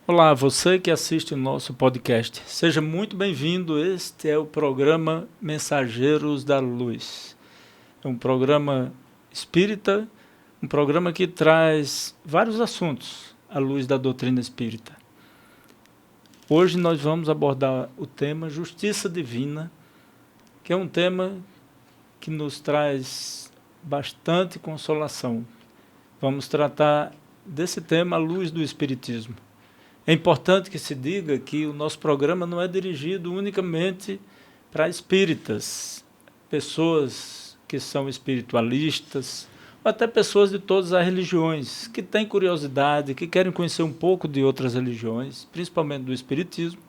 Olá, você que assiste o nosso podcast. Seja muito bem-vindo. Este é o programa Mensageiros da Luz. É um programa espírita, um programa que traz vários assuntos à luz da doutrina espírita. Hoje nós vamos abordar o tema Justiça Divina, que é um tema que nos traz bastante consolação. Vamos tratar desse tema à luz do Espiritismo. É importante que se diga que o nosso programa não é dirigido unicamente para espíritas, pessoas que são espiritualistas, ou até pessoas de todas as religiões, que têm curiosidade, que querem conhecer um pouco de outras religiões, principalmente do espiritismo.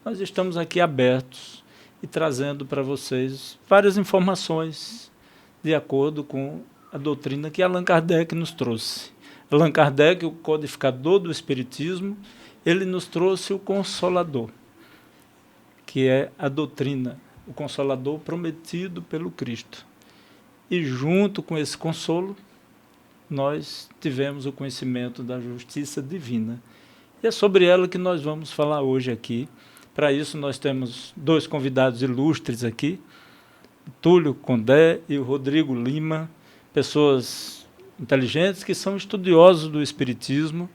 Nós estamos aqui abertos e trazendo para vocês várias informações de acordo com a doutrina que Allan Kardec nos trouxe. Allan Kardec, o codificador do espiritismo, ele nos trouxe o Consolador, que é a doutrina, o Consolador prometido pelo Cristo. E junto com esse consolo, nós tivemos o conhecimento da justiça divina. E é sobre ela que nós vamos falar hoje aqui. Para isso nós temos dois convidados ilustres aqui, o Túlio Condé e o Rodrigo Lima, pessoas inteligentes que são estudiosos do Espiritismo,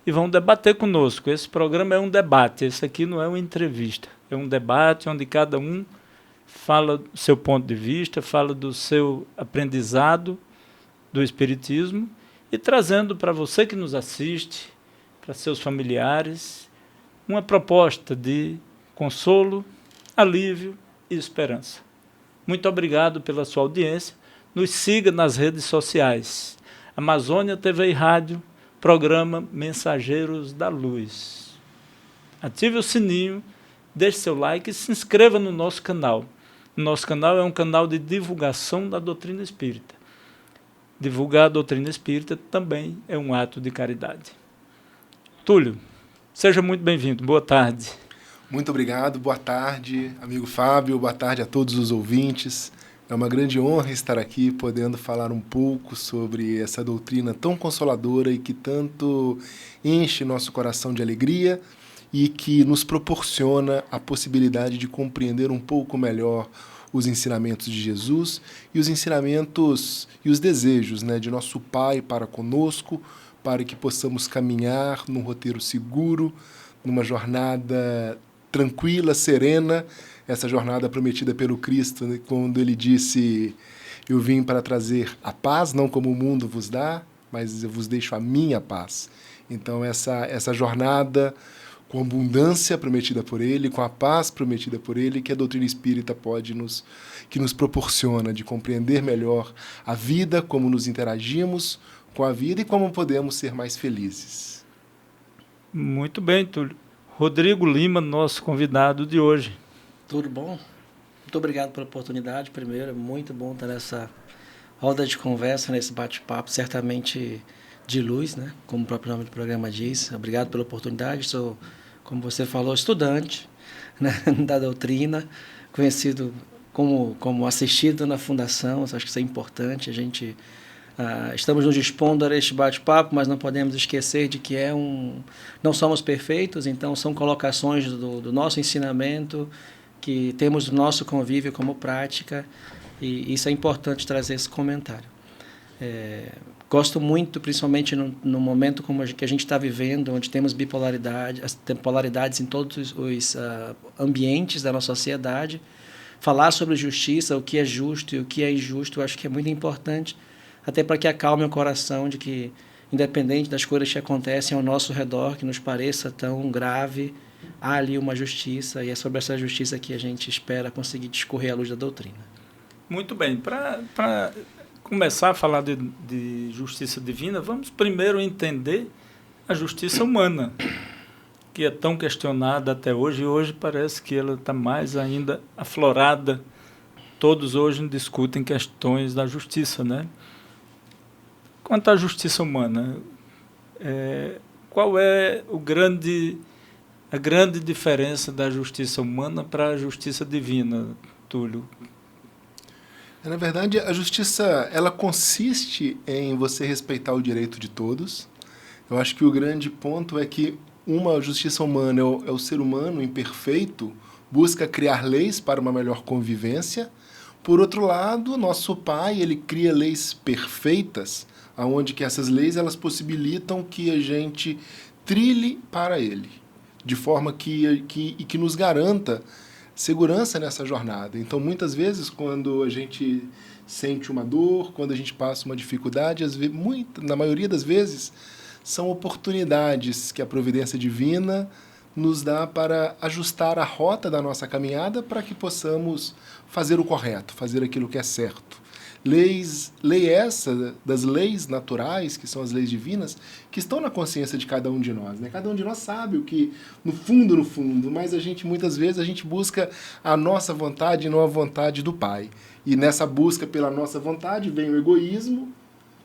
e vão debater conosco. Esse programa é um debate, esse aqui não é uma entrevista. É um debate onde cada um fala do seu ponto de vista, fala do seu aprendizado do Espiritismo e trazendo para você que nos assiste, para seus familiares, uma proposta de consolo, alívio e esperança. Muito obrigado pela sua audiência. Nos siga nas redes sociais. Amazônia TV e Rádio, programa Mensageiros da Luz. Ative o sininho, deixe seu like e se inscreva no nosso canal. O nosso canal é um canal de divulgação da doutrina espírita. Divulgar a doutrina espírita também é um ato de caridade. Túlio, seja muito bem-vindo. Boa tarde. Muito obrigado. Boa tarde, amigo Fábio. Boa tarde a todos os ouvintes. É uma grande honra estar aqui, podendo falar um pouco sobre essa doutrina tão consoladora e que tanto enche nosso coração de alegria e que nos proporciona a possibilidade de compreender um pouco melhor os ensinamentos de Jesus e os ensinamentos e os desejos, de nosso Pai para conosco, para que possamos caminhar num roteiro seguro, numa jornada tranquila, serena, essa jornada prometida pelo Cristo, quando ele disse: eu vim para trazer a paz, não como o mundo vos dá, mas eu vos deixo a minha paz. Então essa jornada com abundância prometida por ele, com a paz prometida por ele, que a doutrina espírita que nos proporciona de compreender melhor a vida, como nos interagimos com a vida e como podemos ser mais felizes. Muito bem, Túlio. Rodrigo Lima, nosso convidado de hoje. Tudo bom? Muito obrigado pela oportunidade. Primeiro, é muito bom estar nessa roda de conversa, nesse bate-papo, certamente de luz, como o próprio nome do programa diz. Obrigado pela oportunidade. Sou, como você falou, estudante da doutrina, conhecido como assistido na Fundação. Acho que isso é importante. A gente estamos nos dispondo a este bate-papo, mas não podemos esquecer de que não somos perfeitos, então são colocações do nosso ensinamento, que temos o nosso convívio como prática, e isso é importante trazer esse comentário. Gosto muito, principalmente no momento como que a gente está vivendo, onde temos polaridades em todos os ambientes da nossa sociedade. Falar sobre justiça, o que é justo e o que é injusto, eu acho que é muito importante, até para que acalme o coração de que, independente das coisas que acontecem ao nosso redor, que nos pareça tão grave, há ali uma justiça, e é sobre essa justiça que a gente espera conseguir discorrer à luz da doutrina. Muito bem. Para começar a falar de justiça divina, vamos primeiro entender a justiça humana, que é tão questionada até hoje, e hoje parece que ela está mais ainda aflorada. Todos hoje discutem questões da justiça, Quanto à justiça humana, qual é a grande diferença da justiça humana para a justiça divina, Túlio? Na verdade, a justiça ela consiste em você respeitar o direito de todos. Eu acho que o grande ponto é que uma justiça humana é o ser humano imperfeito, busca criar leis para uma melhor convivência. Por outro lado, nosso Pai, ele cria leis perfeitas, aonde que essas leis elas possibilitam que a gente trilhe para ele, de forma que nos garanta segurança nessa jornada. Então, muitas vezes, quando a gente sente uma dor, quando a gente passa uma dificuldade, na maioria das vezes, são oportunidades que a providência divina nos dá para ajustar a rota da nossa caminhada para que possamos fazer o correto, fazer aquilo que é certo. Lei essa das leis naturais, que são as leis divinas, que estão na consciência de cada um de nós, né? Cada um de nós sabe o que, no fundo, mas muitas vezes a gente busca a nossa vontade e não a vontade do Pai. E nessa busca pela nossa vontade vem o egoísmo,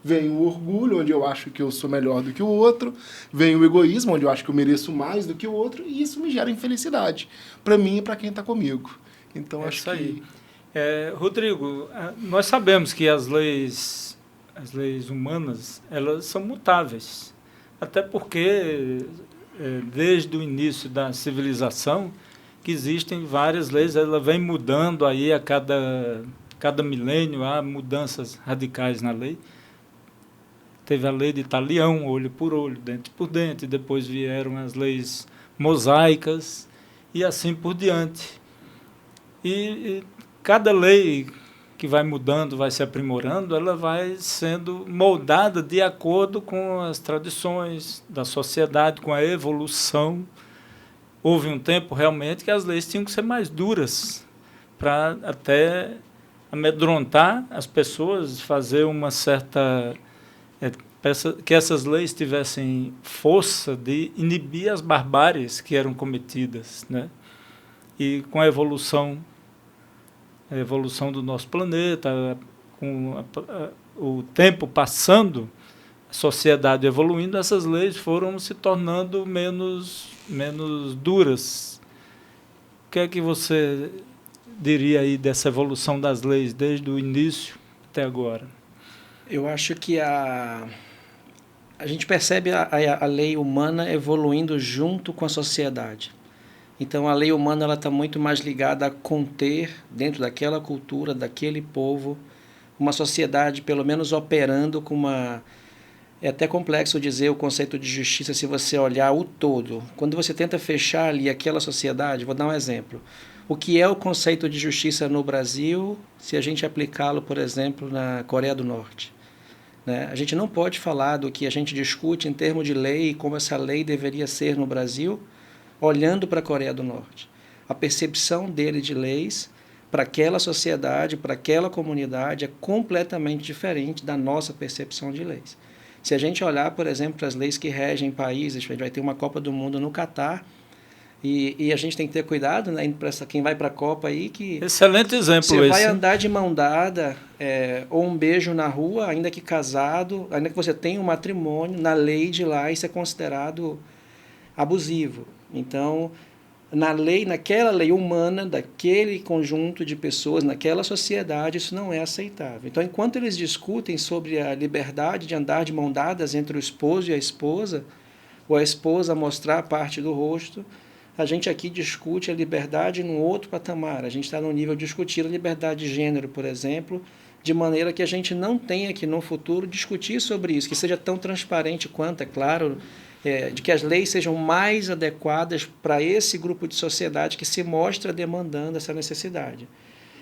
vem o orgulho, onde eu acho que eu sou melhor do que o outro, vem o egoísmo, onde eu acho que eu mereço mais do que o outro, e isso me gera infelicidade, para mim e para quem está comigo. Então, acho que... aí. Rodrigo, nós sabemos que as leis humanas, elas são mutáveis, até porque desde o início da civilização que existem várias leis, ela vem mudando aí a cada milênio, há mudanças radicais na lei. Teve a lei de Talião, olho por olho, dente por dente, depois vieram as leis mosaicas e assim por diante. E cada lei que vai mudando, vai se aprimorando, ela vai sendo moldada de acordo com as tradições da sociedade, com a evolução. Houve um tempo realmente que as leis tinham que ser mais duras para até amedrontar as pessoas, fazer uma certa... que essas leis tivessem força de inibir as barbáries que eram cometidas, né? E com a evolução do nosso planeta, com o tempo passando, a sociedade evoluindo, essas leis foram se tornando menos duras. O que é que você diria aí dessa evolução das leis desde o início até agora? Eu acho que a gente percebe a lei humana evoluindo junto com a sociedade. Então, a lei humana ela está muito mais ligada a conter, dentro daquela cultura, daquele povo, uma sociedade, pelo menos, operando com uma... É até complexo dizer o conceito de justiça se você olhar o todo. Quando você tenta fechar ali aquela sociedade, vou dar um exemplo. O que é o conceito de justiça no Brasil, se a gente aplicá-lo, por exemplo, na Coreia do Norte? Né? A gente não pode falar do que a gente discute em termos de lei, como essa lei deveria ser no Brasil, olhando para a Coreia do Norte. A percepção dele de leis para aquela sociedade, para aquela comunidade, é completamente diferente da nossa percepção de leis. Se a gente olhar, por exemplo, para as leis que regem países, a gente vai ter uma Copa do Mundo no Catar, e a gente tem que ter cuidado, né, quem vai para a Copa aí, que... Excelente exemplo você esse. vai andar de mão dada, ou um beijo na rua, ainda que casado, ainda que você tenha um matrimônio, na lei de lá isso é considerado abusivo. Então, naquela lei humana, daquele conjunto de pessoas, naquela sociedade, isso não é aceitável. Então, enquanto eles discutem sobre a liberdade de andar de mão dadas entre o esposo e a esposa, ou a esposa mostrar a parte do rosto, a gente aqui discute a liberdade num outro patamar. A gente está no nível de discutir a liberdade de gênero, por exemplo, de maneira que a gente não tenha que, no futuro, discutir sobre isso, que seja tão transparente quanto, é claro, de que as leis sejam mais adequadas para esse grupo de sociedade que se mostra demandando essa necessidade.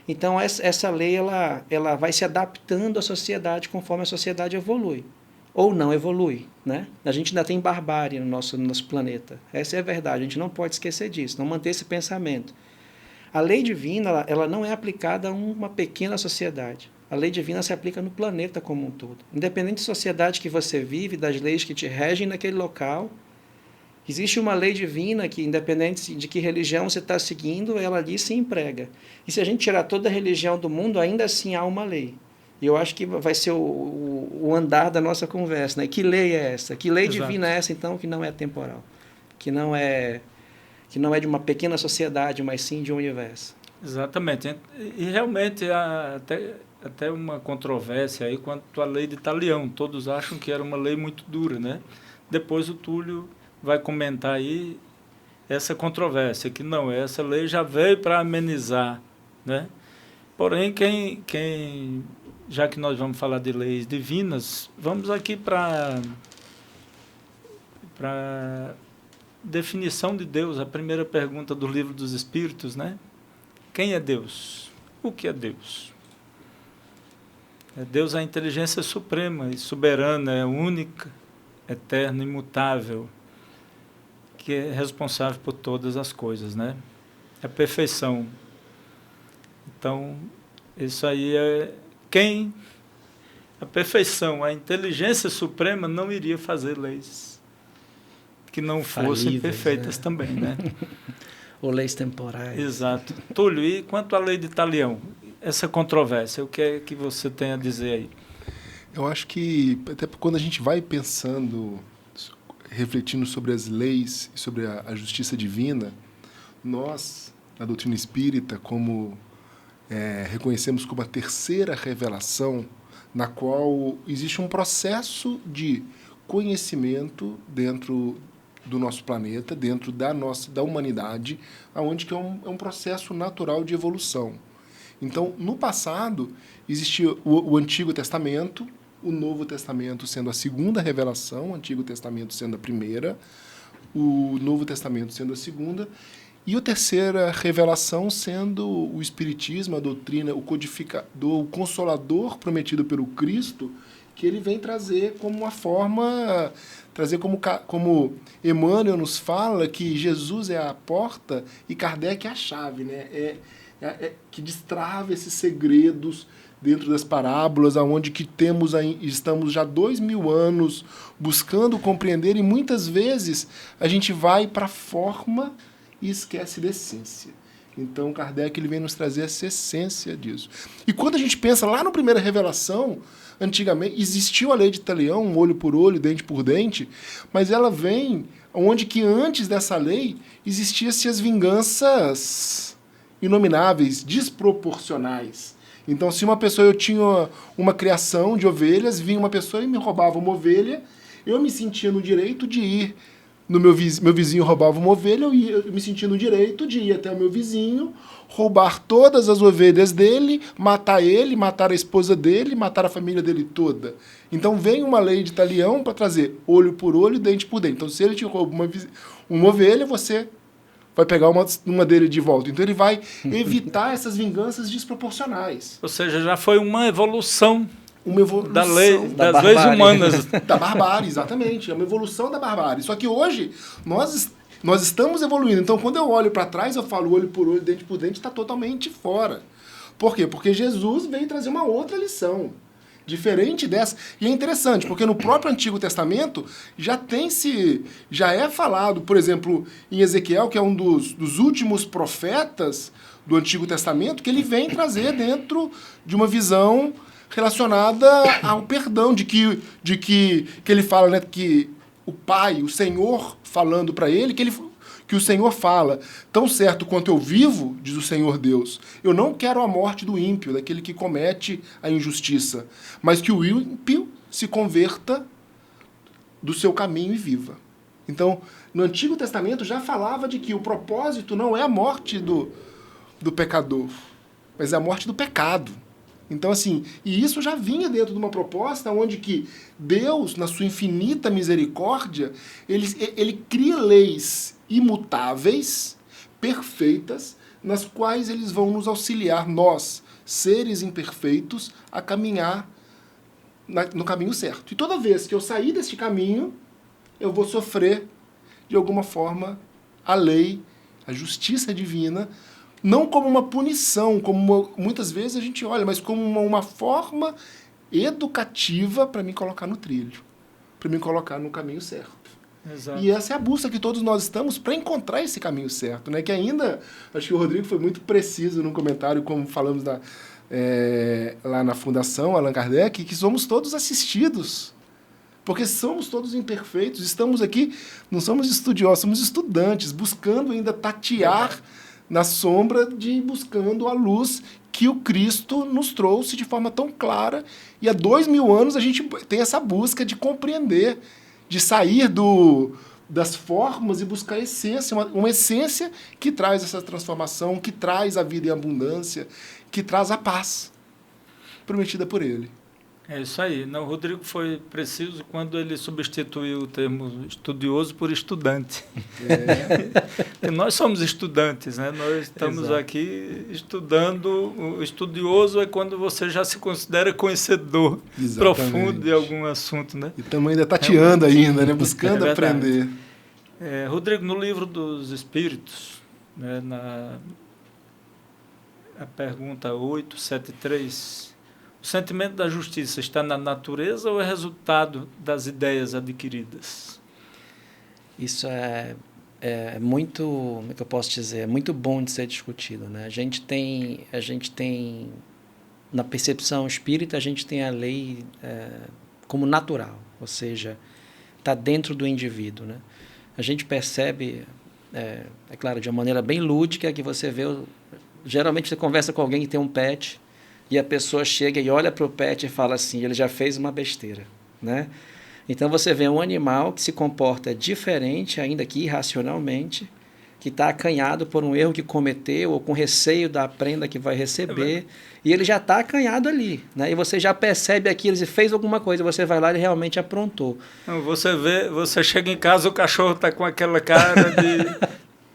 Então, essa lei ela vai se adaptando à sociedade conforme a sociedade evolui. Ou não evolui, né? A gente ainda tem barbárie no nosso planeta. Essa é a verdade, a gente não pode esquecer disso, não manter esse pensamento. A lei divina ela não é aplicada a uma pequena sociedade. A lei divina se aplica no planeta como um todo. Independente da sociedade que você vive, das leis que te regem naquele local, existe uma lei divina que, independente de que religião você está seguindo, ela ali se emprega. E se a gente tirar toda a religião do mundo, ainda assim há uma lei. E eu acho que vai ser o andar da nossa conversa, né? Que lei é essa? Que lei Exato. divina é essa, então, que não é temporal? Que não é de uma pequena sociedade, mas sim de um universo. Exatamente. E realmente há até uma controvérsia aí quanto à lei de Talião. Todos acham que era uma lei muito dura, né? Depois o Túlio vai comentar aí essa controvérsia, que não, essa lei já veio para amenizar, né? Porém, já que nós vamos falar de leis divinas, vamos aqui para definição de Deus, a primeira pergunta do Livro dos Espíritos, né? Quem é Deus? O que é Deus? Deus é a inteligência suprema e soberana, é única, eterna, imutável, que é responsável por todas as coisas, né? É a perfeição. Então, isso aí é quem... A perfeição, a inteligência suprema não iria fazer leis que não fossem perfeitas, né? Também, né? Ou leis temporais. Exato. Túlio, e quanto à lei de Talião? Essa controvérsia, o que é que você tem a dizer aí? Eu acho que, até quando a gente vai pensando, refletindo sobre as leis e sobre a justiça divina, nós, na doutrina espírita, reconhecemos como a terceira revelação, na qual existe um processo de conhecimento dentro do nosso planeta, dentro da humanidade, onde que é um processo natural de evolução. Então, no passado, existia o Antigo Testamento, o Novo Testamento sendo a segunda revelação, o Antigo Testamento sendo a primeira, o Novo Testamento sendo a segunda, e a terceira revelação sendo o Espiritismo, a doutrina, o codificador, o Consolador prometido pelo Cristo, que ele vem trazer como uma forma, trazer como Emmanuel nos fala, que Jesus é a porta e Kardec é a chave, né? Que destrava esses segredos dentro das parábolas, onde que estamos já 2000 anos buscando compreender, e muitas vezes a gente vai para a forma e esquece da essência. Então, Kardec ele vem nos trazer essa essência disso. E quando a gente pensa lá na primeira revelação, antigamente existiu a lei de Talião, um olho por olho, dente por dente, mas ela vem onde que antes dessa lei existiam-se as vinganças inomináveis, desproporcionais. Então, se uma pessoa, eu tinha uma criação de ovelhas, vinha uma pessoa e me roubava uma ovelha, eu me sentia no direito de ir no meu vizinho roubava uma ovelha, eu me sentia no direito de ir até o meu vizinho, roubar todas as ovelhas dele, matar a esposa dele, matar a família dele toda. Então vem uma lei de Talião para trazer olho por olho, dente por dente. Então se ele te rouba uma ovelha, você vai pegar uma dele de volta. Então ele vai evitar essas vinganças desproporcionais. Ou seja, já foi uma evolução das da leis humanas. Da barbárie, exatamente. É uma evolução da barbárie. Só que hoje nós estamos evoluindo. Então, quando eu olho para trás, eu falo olho por olho, dente por dente, está totalmente fora. Por quê? Porque Jesus veio trazer uma outra lição, diferente dessa. E é interessante, porque no próprio Antigo Testamento já é falado, por exemplo, em Ezequiel, que é um dos últimos profetas do Antigo Testamento, que ele vem trazer dentro de uma visão relacionada ao perdão, de que ele fala, né, que o Pai, o Senhor, falando para ele, que o Senhor fala, tão certo quanto eu vivo, diz o Senhor Deus, eu não quero a morte do ímpio, daquele que comete a injustiça, mas que o ímpio se converta do seu caminho e viva. Então, no Antigo Testamento já falava de que o propósito não é a morte do pecador, mas é a morte do pecado. Então, assim, e isso já vinha dentro de uma proposta onde que Deus, na sua infinita misericórdia, ele cria leis imutáveis, perfeitas, nas quais eles vão nos auxiliar, nós, seres imperfeitos, a caminhar no caminho certo. E toda vez que eu sair deste caminho, eu vou sofrer, de alguma forma, a lei, a justiça divina, não como uma punição, como muitas vezes a gente olha, mas como uma forma educativa para me colocar no trilho, para me colocar no caminho certo. Exato. E essa é a busca que todos nós estamos para encontrar esse caminho certo, né? Que ainda, acho que o Rodrigo foi muito preciso no comentário, como falamos lá na Fundação Allan Kardec, que somos todos assistidos, porque somos todos imperfeitos, estamos aqui, não somos estudiosos, somos estudantes, buscando ainda tatear na sombra, buscando a luz que o Cristo nos trouxe de forma tão clara. E há 2000 anos a gente tem essa busca de compreender, de sair do das formas e buscar a essência, uma essência que traz essa transformação, que traz a vida em abundância, que traz a paz prometida por ele. É isso aí. Não, o Rodrigo foi preciso quando ele substituiu o termo estudioso por estudante. Porque nós somos estudantes, né? Nós estamos Exato. aqui estudando. O estudioso é quando você já se considera conhecedor profundo de algum assunto, né? E também ainda tateando ainda, né? Buscando É aprender. Rodrigo, no livro dos Espíritos, né, a pergunta 873, o sentimento da justiça está na natureza ou é resultado das ideias adquiridas? Isso é muito, como é que eu posso dizer, é muito bom de ser discutido, né? A gente tem na percepção espírita, a gente tem a lei como natural, ou seja, está dentro do indivíduo, né? A gente percebe, é claro, de uma maneira bem lúdica, que você vê, geralmente você conversa com alguém que tem um pet, e a pessoa chega e olha para o pet e fala assim, ele já fez uma besteira, né? Então você vê um animal que se comporta diferente, ainda que irracionalmente, que está acanhado por um erro que cometeu ou com receio da prenda que vai receber, e ele já está acanhado ali, né? E você já percebe aquilo, ele fez alguma coisa, você vai lá e ele realmente aprontou. Não, você chega em casa, o cachorro está com aquela cara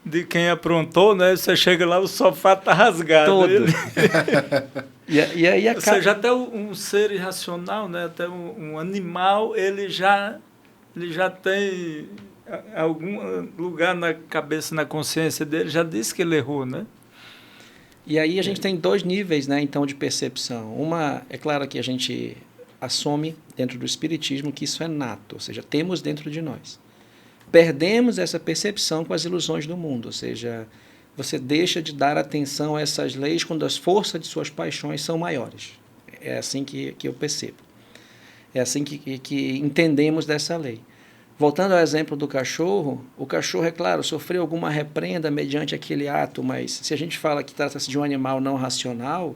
de quem aprontou, né? Você chega lá, o sofá está rasgado. Todo. E aí Ou seja, até um ser irracional, né? Até um animal, ele já tem algum lugar na cabeça, na consciência dele, já disse que ele errou, né? E aí a gente tem dois níveis, né, então, de percepção. Uma, é claro que a gente assume dentro do espiritismo que isso é nato, ou seja, temos dentro de nós. Perdemos essa percepção com as ilusões do mundo, ou seja, você deixa de dar atenção a essas leis quando as forças de suas paixões são maiores. É assim que eu percebo. É assim que entendemos dessa lei. Voltando ao exemplo do cachorro, o cachorro, é claro, sofreu alguma repreenda mediante aquele ato, mas se a gente fala que trata-se de um animal não racional,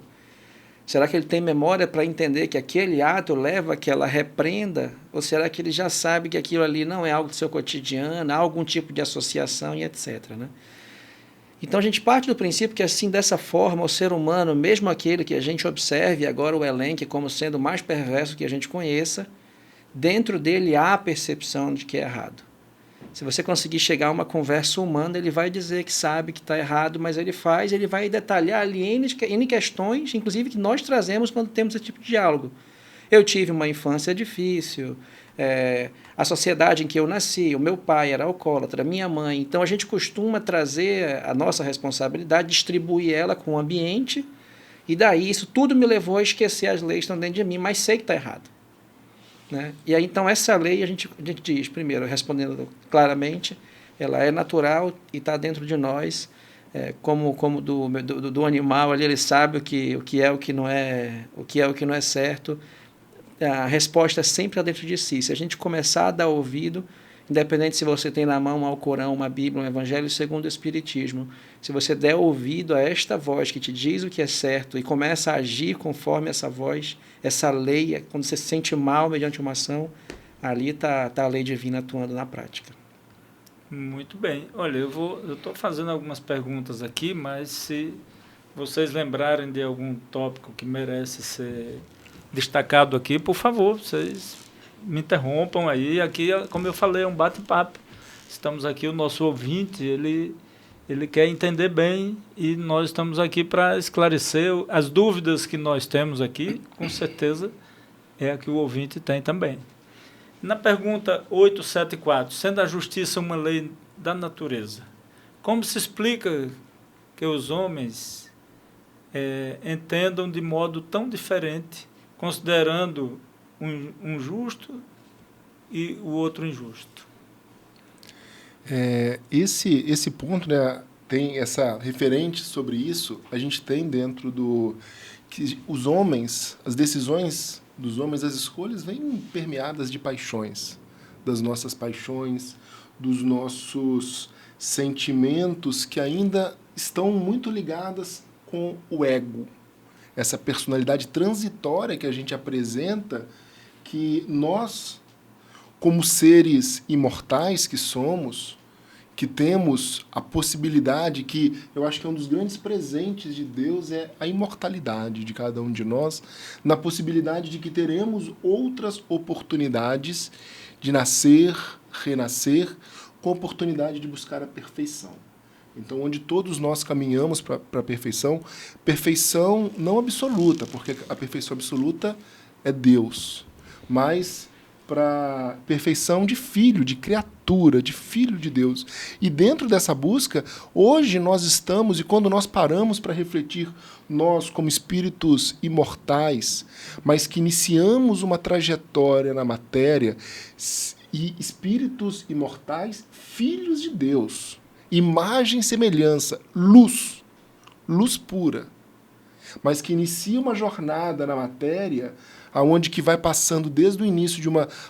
será que ele tem memória para entender que aquele ato leva àquela repreenda? Ou será que ele já sabe que aquilo ali não é algo do seu cotidiano, há algum tipo de associação e etc., né? Então a gente parte do princípio que assim, dessa forma, o ser humano, mesmo aquele que a gente observe agora o elenque como sendo o mais perverso que a gente conheça, dentro dele há a percepção de que é errado. Se você conseguir chegar a uma conversa humana, ele vai dizer que sabe que está errado, mas ele vai detalhar ali N questões, inclusive que nós trazemos quando temos esse tipo de diálogo. Eu tive uma infância difícil, a sociedade em que eu nasci, o meu pai era alcoólatra, minha mãe. Então a gente costuma trazer a nossa responsabilidade, distribuir ela com o ambiente, e daí isso tudo me levou a esquecer as leis que estão dentro de mim, mas sei que está errado. Né? E aí, então, essa lei, a gente diz, primeiro, respondendo claramente, ela é natural e está dentro de nós, como do animal, ali ele sabe o que é o que não é, o que não é certo. A resposta sempre está dentro de si. Se a gente começar a dar ouvido, independente se você tem na mão um Alcorão, uma Bíblia, um Evangelho segundo o Espiritismo, se você der ouvido a esta voz que te diz o que é certo e começa a agir conforme essa voz, essa lei, quando você se sente mal mediante uma ação, ali está a lei divina atuando na prática. Muito bem. Olha, eu estou fazendo algumas perguntas aqui, mas se vocês lembrarem de algum tópico que merece ser destacado aqui, por favor, vocês me interrompam aí. Aqui, como eu falei, é um bate-papo. Estamos aqui, o nosso ouvinte, ele quer entender bem e nós estamos aqui para esclarecer as dúvidas que nós temos aqui, com certeza é a que o ouvinte tem também. Na pergunta 874, sendo a justiça uma lei da natureza, como se explica que os homens entendam de modo tão diferente, considerando um justo e o outro injusto? Esse ponto, né, tem essa referente sobre isso, a gente tem dentro do que os homens, as decisões dos homens, as escolhas vêm permeadas de paixões, das nossas paixões, dos nossos sentimentos que ainda estão muito ligadas com o ego, essa personalidade transitória que a gente apresenta, que nós, como seres imortais que somos, que temos a possibilidade, que eu acho que é um dos grandes presentes de Deus, é a imortalidade de cada um de nós, na possibilidade de que teremos outras oportunidades de nascer, renascer, com a oportunidade de buscar a perfeição. Então, onde todos nós caminhamos para a perfeição, perfeição não absoluta, porque a perfeição absoluta é Deus, mas para perfeição de filho, de criatura, de filho de Deus. E dentro dessa busca, hoje nós estamos, e quando nós paramos para refletir, nós como espíritos imortais, mas que iniciamos uma trajetória na matéria, e espíritos imortais, filhos de Deus, imagem e semelhança, luz pura, mas que inicia uma jornada na matéria, aonde que vai passando desde o início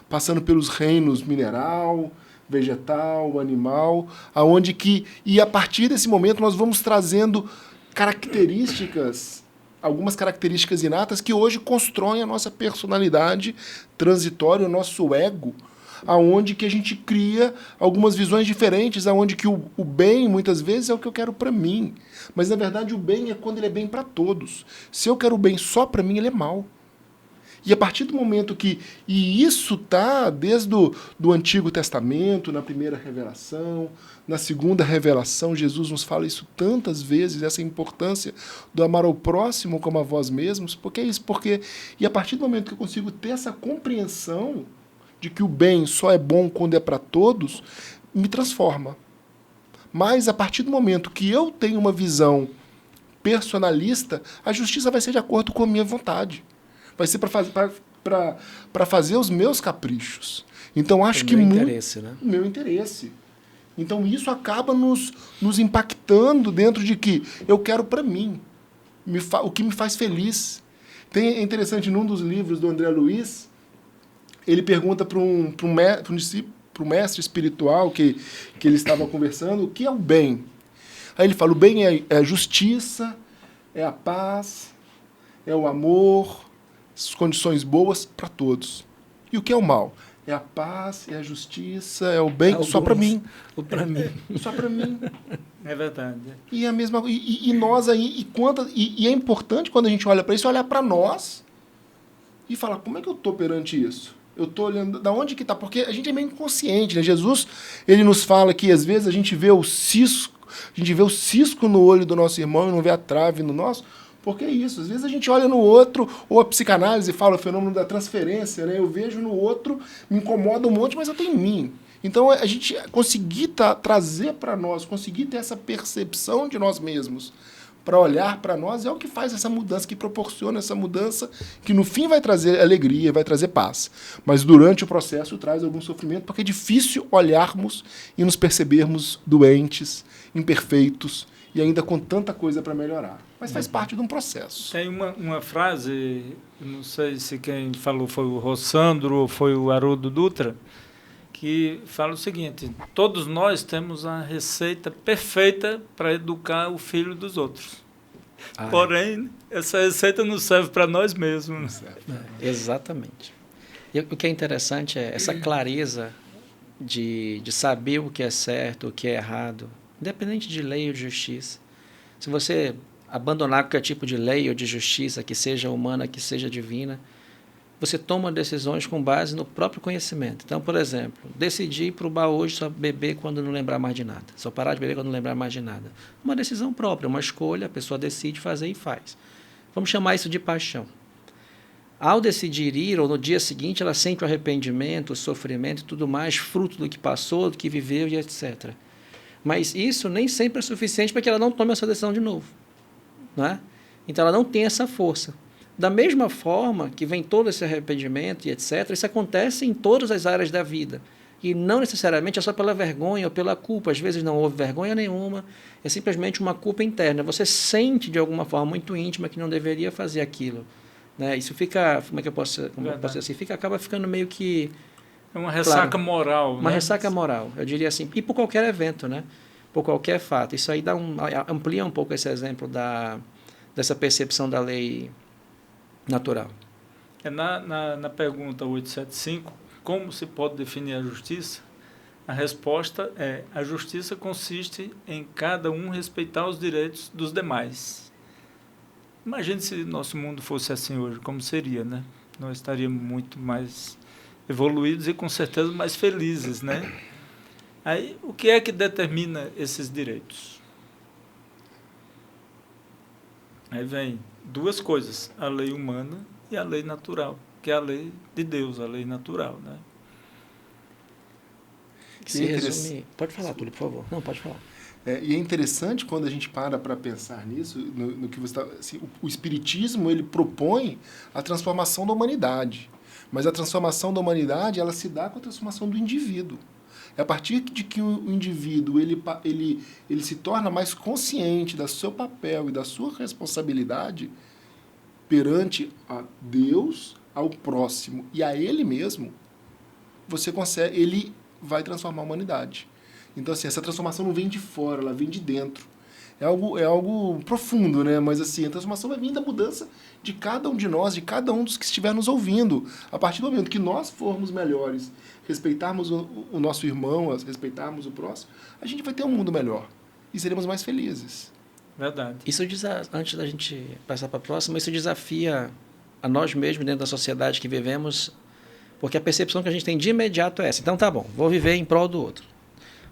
passando pelos reinos mineral, vegetal, animal, aonde que, e a partir desse momento nós vamos trazendo algumas características inatas que hoje constroem a nossa personalidade transitória, o nosso ego, aonde que a gente cria algumas visões diferentes, aonde que o bem, muitas vezes, é o que eu quero para mim. Mas, na verdade, o bem é quando ele é bem para todos. Se eu quero o bem só para mim, ele é mal. E a partir do momento que... E isso está desde do Antigo Testamento, na primeira revelação, na segunda revelação, Jesus nos fala isso tantas vezes, essa importância do amar ao próximo como a vós mesmos. Porque é isso, E a partir do momento que eu consigo ter essa compreensão de que o bem só é bom quando é para todos, me transforma. Mas, a partir do momento que eu tenho uma visão personalista, a justiça vai ser de acordo com a minha vontade. Vai ser para fazer os meus caprichos. Então, acho que... interesse, né? O meu interesse. Então, isso acaba nos impactando dentro de que eu quero para mim. O que me faz feliz. É interessante, num dos livros do André Luiz, ele pergunta para um mestre espiritual que ele estava conversando, o que é o bem? Aí ele fala, o bem é a justiça, é a paz, é o amor, as condições boas para todos. E o que é o mal? É a paz, é a justiça, é o bem, só para mim. Para mim. Só para mim. É verdade. E a mesma e nós aí, e é importante quando a gente olha para isso, olhar para nós e falar, como é que eu estou perante isso? Eu estou olhando, da onde que está? Porque a gente é meio inconsciente, né? Jesus, ele nos fala que às vezes a gente vê o cisco no olho do nosso irmão e não vê a trave no nosso. Porque é isso, às vezes a gente olha no outro, ou a psicanálise fala o fenômeno da transferência, né? Eu vejo no outro, me incomoda um monte, mas eu tenho em mim. Então a gente conseguir trazer para nós, conseguir ter essa percepção de nós mesmos, para olhar para nós, é o que faz essa mudança, que proporciona essa mudança, que no fim vai trazer alegria, vai trazer paz. Mas durante o processo traz algum sofrimento, porque é difícil olharmos e nos percebermos doentes, imperfeitos, e ainda com tanta coisa para melhorar. Mas faz parte de um processo. Tem uma frase, não sei se quem falou foi o Rossandro ou foi o Haroldo Dutra, que fala o seguinte, todos nós temos a receita perfeita para educar o filho dos outros. Porém, essa receita não serve para nós mesmos. Exatamente. E o que é interessante é essa clareza de saber o que é certo, o que é errado, independente de lei ou de justiça. Se você abandonar qualquer tipo de lei ou de justiça, que seja humana, que seja divina, você toma decisões com base no próprio conhecimento. Então, por exemplo, decidi ir para o bar hoje só beber quando não lembrar mais de nada. Só parar de beber quando não lembrar mais de nada. Uma decisão própria, uma escolha, a pessoa decide fazer e faz. Vamos chamar isso de paixão. Ao decidir ir, ou no dia seguinte, ela sente o arrependimento, o sofrimento e tudo mais, fruto do que passou, do que viveu e etc. Mas isso nem sempre é suficiente para que ela não tome essa decisão de novo. Não é? Então, ela não tem essa força. Da mesma forma que vem todo esse arrependimento e etc., isso acontece em todas as áreas da vida. E não necessariamente é só pela vergonha ou pela culpa. Às vezes não houve vergonha nenhuma, é simplesmente uma culpa interna. Você sente de alguma forma muito íntima que não deveria fazer aquilo. Né? Isso fica, como eu posso dizer assim, acaba ficando meio que... É uma ressaca moral. Uma ressaca moral, eu diria assim. E por qualquer evento, né? Por qualquer fato. Isso aí amplia um pouco esse exemplo dessa percepção da lei natural. Na pergunta 875, como se pode definir a justiça, a resposta é: a justiça consiste em cada um respeitar os direitos dos demais. Imagine se nosso mundo fosse assim hoje, como seria, né? Nós estaríamos muito mais evoluídos e com certeza mais felizes, né? Aí, o que é que determina esses direitos? Aí vem duas coisas: a lei humana e a lei natural, que é a lei de Deus, a lei natural, né? Se resume... Pode falar, Túlio, por favor. Não, pode falar. E é interessante quando a gente para pensar nisso, no que você está... Assim, o Espiritismo, ele propõe a transformação da humanidade. Mas a transformação da humanidade, ela se dá com a transformação do indivíduo. É a partir de que o indivíduo ele se torna mais consciente do seu papel e da sua responsabilidade perante a Deus, ao próximo e a ele mesmo, ele vai transformar a humanidade. Então, assim, essa transformação não vem de fora, ela vem de dentro. É algo profundo, né? Mas, assim, a transformação vai vir da mudança de cada um de nós, de cada um dos que estiver nos ouvindo. A partir do momento que nós formos melhores, respeitarmos o nosso irmão, respeitarmos o próximo, a gente vai ter um mundo melhor e seremos mais felizes. Verdade. Isso antes da gente passar para a próxima, isso desafia a nós mesmos dentro da sociedade que vivemos, porque a percepção que a gente tem de imediato é essa. Então, tá bom, vou viver em prol do outro.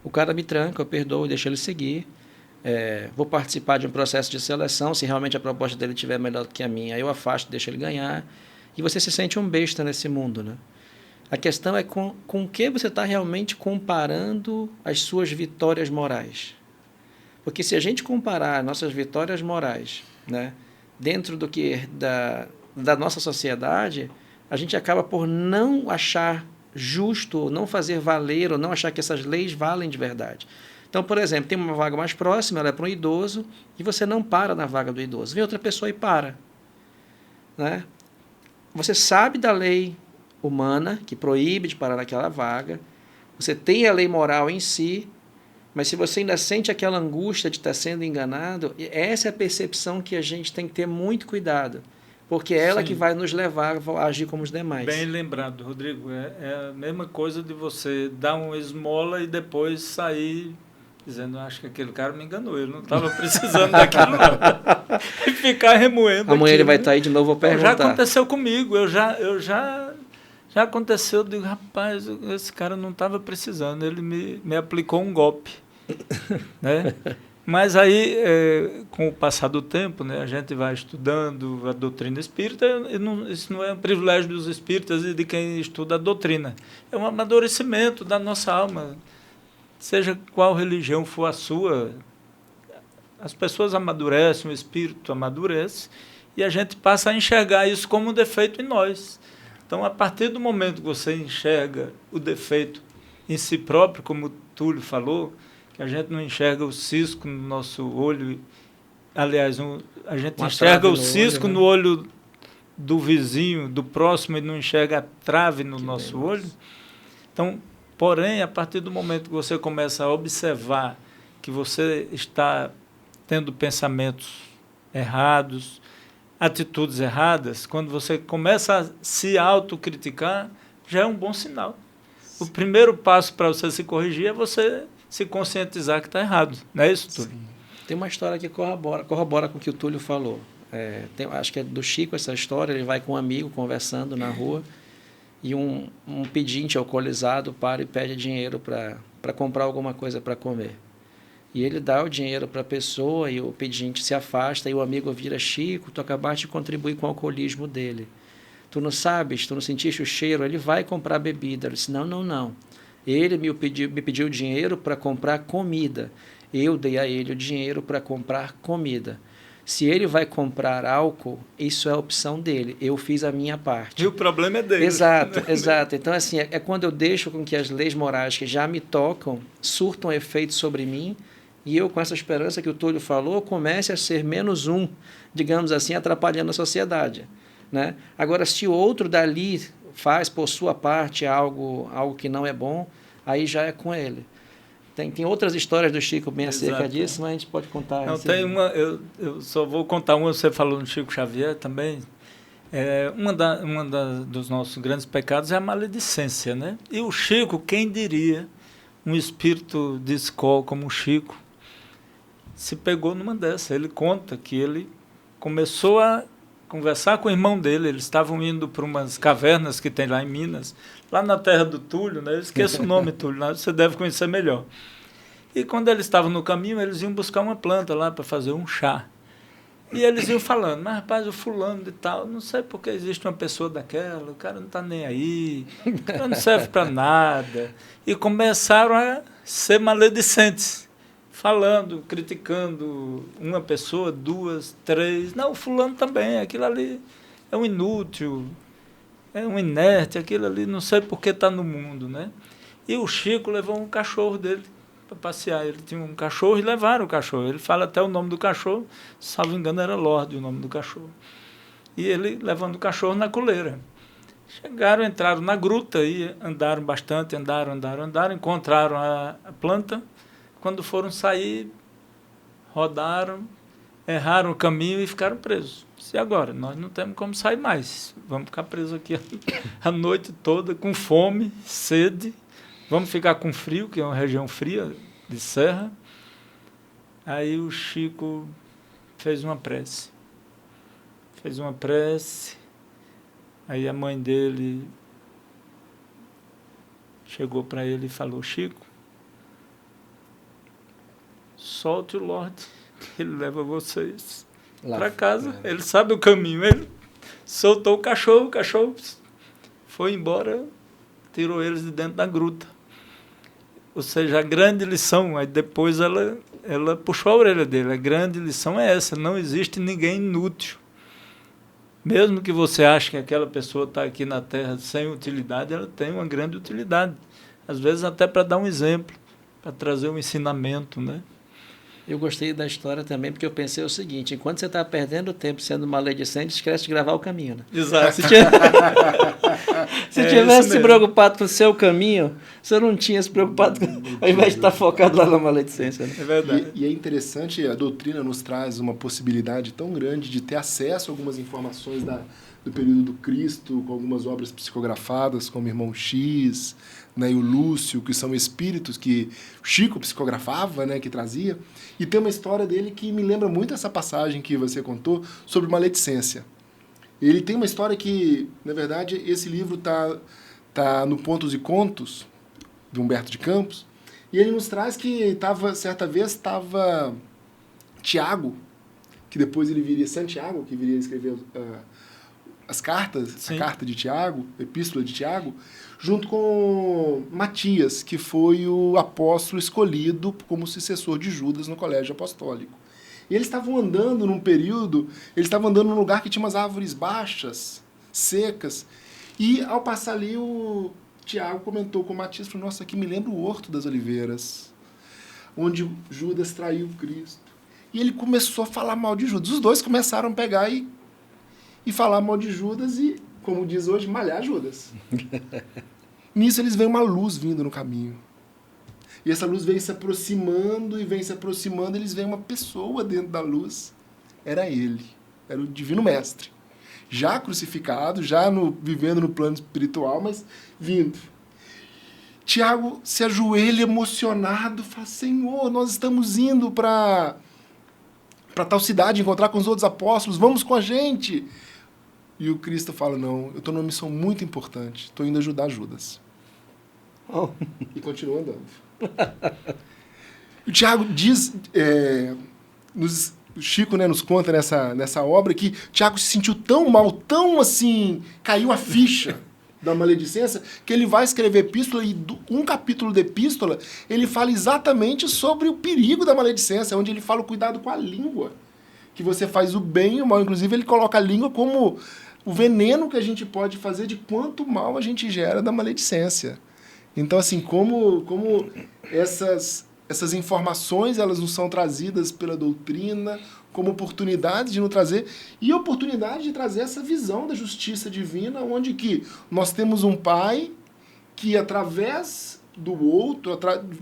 O cara me tranca, eu perdoo, deixo ele seguir. Vou participar de um processo de seleção, se realmente a proposta dele estiver melhor do que a minha, eu afasto, deixo ele ganhar. E você se sente um besta nesse mundo, né? A questão é com o que você está realmente comparando as suas vitórias morais. Porque se a gente comparar nossas vitórias morais, né, dentro da nossa sociedade, a gente acaba por não achar justo, não fazer valer, ou não achar que essas leis valem de verdade. Então, por exemplo, tem uma vaga mais próxima, ela é para um idoso, e você não para na vaga do idoso. Vem outra pessoa e para. Né? Você sabe da lei humana, que proíbe de parar naquela vaga, você tem a lei moral em si, mas se você ainda sente aquela angústia de estar sendo enganado, essa é a percepção que a gente tem que ter muito cuidado, porque é ela Sim. que vai nos levar a agir como os demais. Bem lembrado, Rodrigo. É a mesma coisa de você dar uma esmola e depois sair dizendo: acho que aquele cara me enganou, ele não estava precisando daquilo não. E ficar remoendo. Amanhã aquilo, ele vai né? estar aí de novo, vou perguntar. Já aconteceu comigo, já aconteceu, eu digo: rapaz, esse cara não estava precisando, ele me aplicou um golpe. Né? Mas aí, com o passar do tempo, né, a gente vai estudando a doutrina espírita, isso não é um privilégio dos espíritas e de quem estuda a doutrina. É um amadurecimento da nossa alma. Seja qual religião for a sua, as pessoas amadurecem, o espírito amadurece, e a gente passa a enxergar isso como um defeito em nós. Então, a partir do momento que você enxerga o defeito em si próprio, como o Túlio falou, que a gente não enxerga o cisco no nosso olho, aliás, a gente enxerga o cisco no olho do vizinho, do próximo, e não enxerga a trave no nosso olho. Então, porém, a partir do momento que você começa a observar que você está tendo pensamentos errados, atitudes erradas, quando você começa a se autocriticar, já é um bom sinal. O primeiro passo para você se corrigir é você se conscientizar que está errado. Não é isso, Túlio? Tem uma história que corrobora com o que o Túlio falou. Acho que é do Chico essa história. Ele vai com um amigo conversando na rua e um pedinte alcoolizado para e pede dinheiro para comprar alguma coisa para comer. E ele dá o dinheiro para a pessoa e o pedinte se afasta e o amigo vira: Chico, tu acabaste de contribuir com o alcoolismo dele. Tu não sabes, tu não sentiste o cheiro, ele vai comprar bebida. Ele disse: não. Ele me pediu dinheiro para comprar comida. Eu dei a ele o dinheiro para comprar comida. Se ele vai comprar álcool, isso é a opção dele. Eu fiz a minha parte. E o problema é dele. Exato. Então, assim, é quando eu deixo com que as leis morais que já me tocam surtam efeito sobre mim e eu, com essa esperança que o Túlio falou, comece a ser menos um, digamos assim, atrapalhando a sociedade. Né? Agora, se o outro dali faz por sua parte algo que não é bom, aí já é com ele. Tem outras histórias do Chico bem acerca disso, mas a gente pode contar. Não, tem uma, eu só vou contar uma, você falou no Chico Xavier também. Dos nossos grandes pecados é a maledicência, né? E o Chico, quem diria, um espírito de escola como o Chico, se pegou numa dessa. Ele conta que ele começou a conversar com o irmão dele. Eles estavam indo para umas cavernas que tem lá em Minas, lá na terra do Túlio, né? Eu esqueço o nome, Túlio, você deve conhecer melhor. E quando eles estavam no caminho, eles iam buscar uma planta lá para fazer um chá. E eles iam falando, mas rapaz, o fulano de tal, não sei porque existe uma pessoa daquela, o cara não está nem aí, o cara não serve para nada. E começaram a ser maledicentes, falando, criticando uma pessoa, duas, três. Não, o fulano também, aquilo ali é um inútil, é um inerte, aquilo ali não sei por que está no mundo, né? E o Chico levou um cachorro dele para passear. Ele tinha um cachorro e levaram o cachorro. Ele fala até o nome do cachorro, salvo engano era Lorde o nome do cachorro. E ele levando o cachorro na coleira. Chegaram, entraram na gruta e andaram bastante, andaram, encontraram a planta. Quando foram sair, rodaram, erraram o caminho e ficaram presos. E agora? Nós não temos como sair mais. Vamos ficar presos aqui a noite toda, com fome, sede. Vamos ficar com frio, que é uma região fria, de serra. Aí o Chico fez uma prece. Aí a mãe dele chegou para ele e falou, Chico, solte o Lorde, que ele leva vocês para casa. Ele sabe o caminho. Ele soltou o cachorro foi embora, tirou eles de dentro da gruta. Ou seja, a grande lição, aí depois ela puxou a orelha dele, a grande lição é essa, não existe ninguém inútil. Mesmo que você ache que aquela pessoa está aqui na Terra sem utilidade, ela tem uma grande utilidade. Às vezes até para dar um exemplo, para trazer um ensinamento, né? Eu gostei da história também, porque eu pensei o seguinte, enquanto você está perdendo tempo sendo maledicente, esquece de gravar o caminho, né? Exato. Se tivesse se preocupado com o seu caminho, você não tinha se preocupado, ao invés de estar focado lá na maledicência. Né? É verdade. E é interessante, a doutrina nos traz uma possibilidade tão grande de ter acesso a algumas informações do período do Cristo, com algumas obras psicografadas, como o Irmão X, né, e o Lúcio, que são espíritos que Chico psicografava, né, que trazia. E tem uma história dele que me lembra muito essa passagem que você contou sobre maledicência. Ele tem uma história que, na verdade, esse livro tá no Pontos e Contos, de Humberto de Campos, e ele nos traz que certa vez estava Tiago, que depois ele viria Santiago, que viria escrever as cartas, Sim. A carta de Tiago, a epístola de Tiago, junto com Matias, que foi o apóstolo escolhido como sucessor de Judas no colégio apostólico. E eles estavam andando num lugar que tinha umas árvores baixas, secas, e ao passar ali o Tiago comentou com Matias, falou, nossa, aqui me lembra o Horto das Oliveiras, onde Judas traiu Cristo. E ele começou a falar mal de Judas. Os dois começaram a pegar e falar mal de Judas e, como diz hoje, malhar Judas. Nisso eles veem uma luz vindo no caminho. E essa luz vem se aproximando, eles veem uma pessoa dentro da luz. Era ele, era o Divino Mestre. Já crucificado, vivendo no plano espiritual, mas vindo. Tiago se ajoelha emocionado, fala, Senhor, nós estamos indo para tal cidade, encontrar com os outros apóstolos, vamos com a gente. E o Cristo fala, não, eu estou numa missão muito importante, estou indo ajudar Judas. Oh. E continua andando. O Tiago diz, o Chico, né, nos conta nessa obra que Tiago se sentiu tão mal, tão assim, caiu a ficha da maledicência, que ele vai escrever epístola e um capítulo da epístola ele fala exatamente sobre o perigo da maledicência, onde ele fala o cuidado com a língua, que você faz o bem e o mal. Inclusive ele coloca a língua como o veneno que a gente pode fazer de quanto mal a gente gera da maledicência. Então, assim, como essas informações elas nos são trazidas pela doutrina como oportunidade de nos trazer, e oportunidade de trazer essa visão da justiça divina, onde que nós temos um Pai que, através do outro,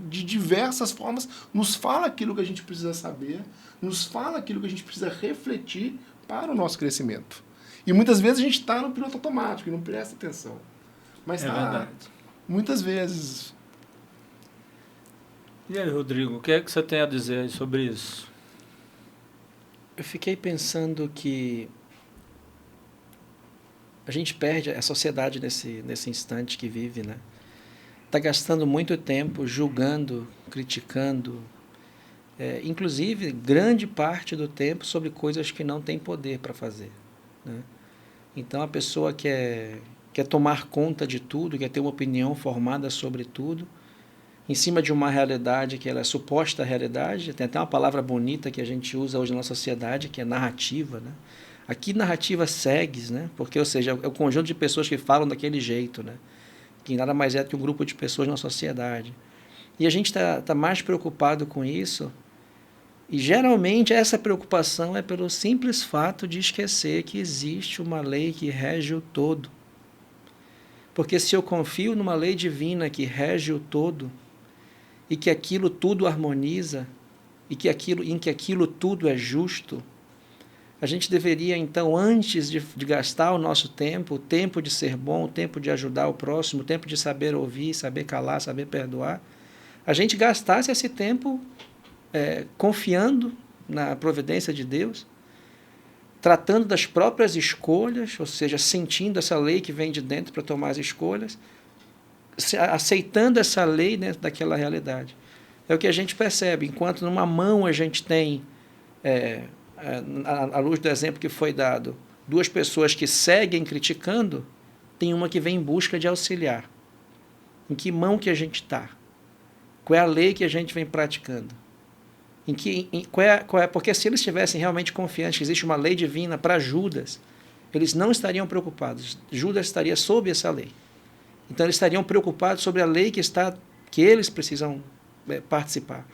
de diversas formas, nos fala aquilo que a gente precisa saber, nos fala aquilo que a gente precisa refletir para o nosso crescimento. E muitas vezes a gente está no piloto automático e não presta atenção. Mas tá, verdade. muitas vezes. E aí, Rodrigo, o que é que você tem a dizer aí sobre isso? Eu fiquei pensando que a gente perde a sociedade nesse instante que vive, né? Está gastando muito tempo julgando, criticando, inclusive grande parte do tempo sobre coisas que não tem poder para fazer, né? Então a pessoa quer tomar conta de tudo, quer ter uma opinião formada sobre tudo, em cima de uma realidade que ela é suposta realidade. Tem até uma palavra bonita que a gente usa hoje na sociedade, que é narrativa, né? Aqui narrativa segues, né? Porque, ou seja, é o conjunto de pessoas que falam daquele jeito, né? Que nada mais é do que um grupo de pessoas na sociedade. E a gente está mais preocupado com isso, e geralmente essa preocupação é pelo simples fato de esquecer que existe uma lei que rege o todo. Porque se eu confio numa lei divina que rege o todo, e que aquilo tudo harmoniza, em que aquilo tudo é justo, a gente deveria, então, antes de gastar o nosso tempo, o tempo de ser bom, o tempo de ajudar o próximo, o tempo de saber ouvir, saber calar, saber perdoar, a gente gastasse esse tempo confiando na providência de Deus, tratando das próprias escolhas, ou seja, sentindo essa lei que vem de dentro para tomar as escolhas, aceitando essa lei dentro daquela realidade. É o que a gente percebe. Enquanto numa mão a gente tem, à luz do exemplo que foi dado, duas pessoas que seguem criticando, tem uma que vem em busca de auxiliar. Em que mão que a gente está? Qual é a lei que a gente vem praticando? Porque se eles estivessem realmente confiantes que existe uma lei divina para Judas, eles não estariam preocupados. Judas estaria sob essa lei. Então, eles estariam preocupados sobre a lei que eles precisam participar.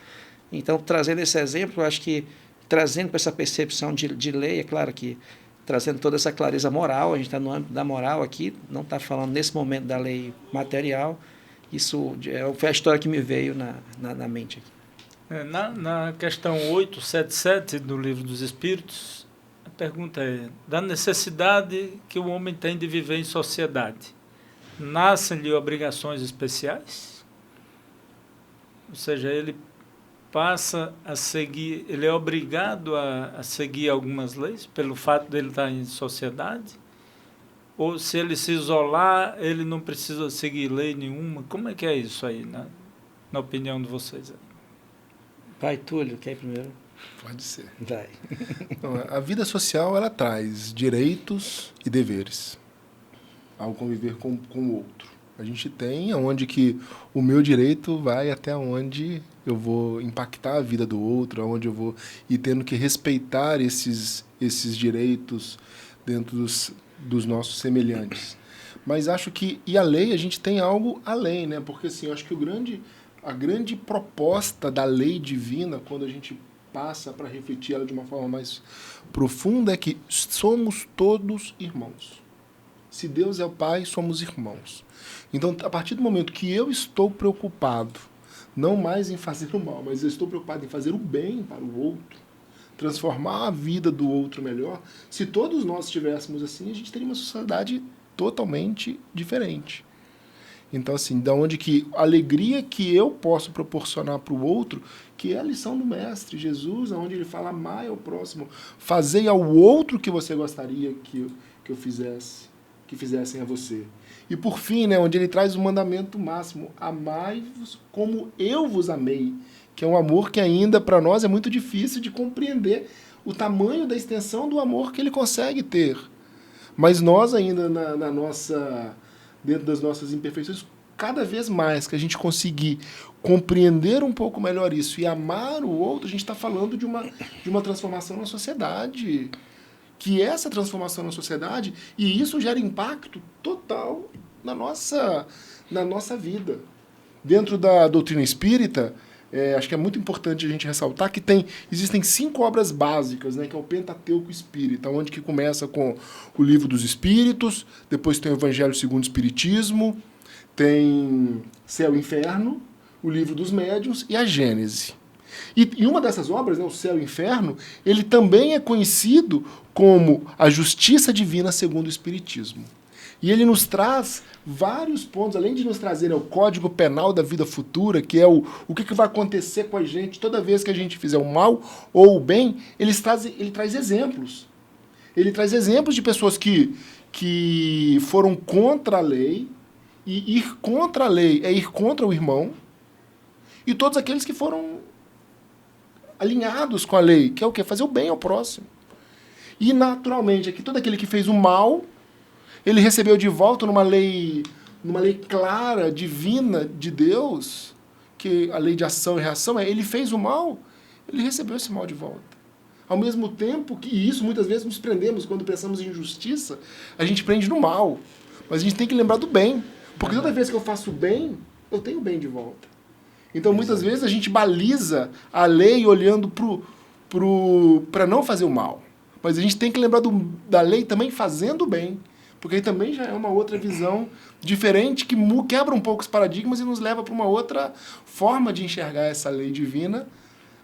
Então, trazendo esse exemplo, eu acho que, trazendo para essa percepção de lei, é claro que, trazendo toda essa clareza moral, a gente está no âmbito da moral aqui, não está falando nesse momento da lei material, isso foi a história que me veio na mente aqui. Na questão 877 do Livro dos Espíritos, a pergunta é: da necessidade que o homem tem de viver em sociedade, nascem-lhe obrigações especiais? Ou seja, ele passa a seguir, ele é obrigado a seguir algumas leis pelo fato de ele estar em sociedade? Ou se ele se isolar, ele não precisa seguir lei nenhuma? Como é que é isso aí, na opinião de vocês? Vai, Túlio, quer ir primeiro? Pode ser. Vai. Então, a vida social, ela traz direitos e deveres ao conviver com o outro. A gente tem onde que o meu direito vai até onde eu vou impactar a vida do outro, onde eu vou ir tendo que respeitar esses direitos dentro dos nossos semelhantes. Mas acho que, e a lei, a gente tem algo além, né? Porque assim, eu acho que a grande proposta da lei divina, quando a gente passa para refletir ela de uma forma mais profunda, é que somos todos irmãos. Se Deus é o Pai, somos irmãos. Então, a partir do momento que eu estou preocupado, não mais em fazer o mal, mas eu estou preocupado em fazer o bem para o outro, transformar a vida do outro melhor, se todos nós estivéssemos assim, a gente teria uma sociedade totalmente diferente. Então, assim, da onde que a alegria que eu posso proporcionar para o outro, que é a lição do Mestre Jesus, onde ele fala: amai ao próximo, fazei ao outro que você gostaria que eu fizesse, que fizessem a você. E por fim, né, onde ele traz o mandamento máximo: amai-vos como eu vos amei, que é um amor que ainda para nós é muito difícil de compreender o tamanho da extensão do amor que ele consegue ter. Mas nós ainda dentro das nossas imperfeições, cada vez mais que a gente conseguir compreender um pouco melhor isso e amar o outro, a gente está falando de uma transformação na sociedade. Que essa transformação na sociedade, e isso gera impacto total na nossa vida. Dentro da doutrina espírita, acho que é muito importante a gente ressaltar que existem 5 obras básicas, né, que é o Pentateuco Espírita, onde que começa com o Livro dos Espíritos, depois tem o Evangelho segundo o Espiritismo, tem Céu e Inferno, o Livro dos Médiuns e a Gênese. E uma dessas obras, né, O Céu e o Inferno, ele também é conhecido como a justiça divina segundo o Espiritismo. E ele nos traz vários pontos, além de nos trazer o Código Penal da Vida Futura, que é o que vai acontecer com a gente toda vez que a gente fizer o mal ou o bem, ele traz exemplos. Ele traz exemplos de pessoas que foram contra a lei, e ir contra a lei é ir contra o irmão, e todos aqueles que foram alinhados com a lei, que é o quê? Fazer o bem ao próximo. E, naturalmente, aqui todo aquele que fez o mal, ele recebeu de volta numa lei clara, divina de Deus, que a lei de ação e reação ele fez o mal, ele recebeu esse mal de volta. Ao mesmo tempo que, e isso muitas vezes nos prendemos, quando pensamos em justiça, a gente prende no mal. Mas a gente tem que lembrar do bem. Porque toda vez que eu faço o bem, eu tenho o bem de volta. Então, muitas vezes, a gente baliza a lei olhando para não fazer o mal. Mas a gente tem que lembrar da lei também fazendo o bem. Porque aí também já é uma outra visão diferente, que quebra um pouco os paradigmas e nos leva para uma outra forma de enxergar essa lei divina,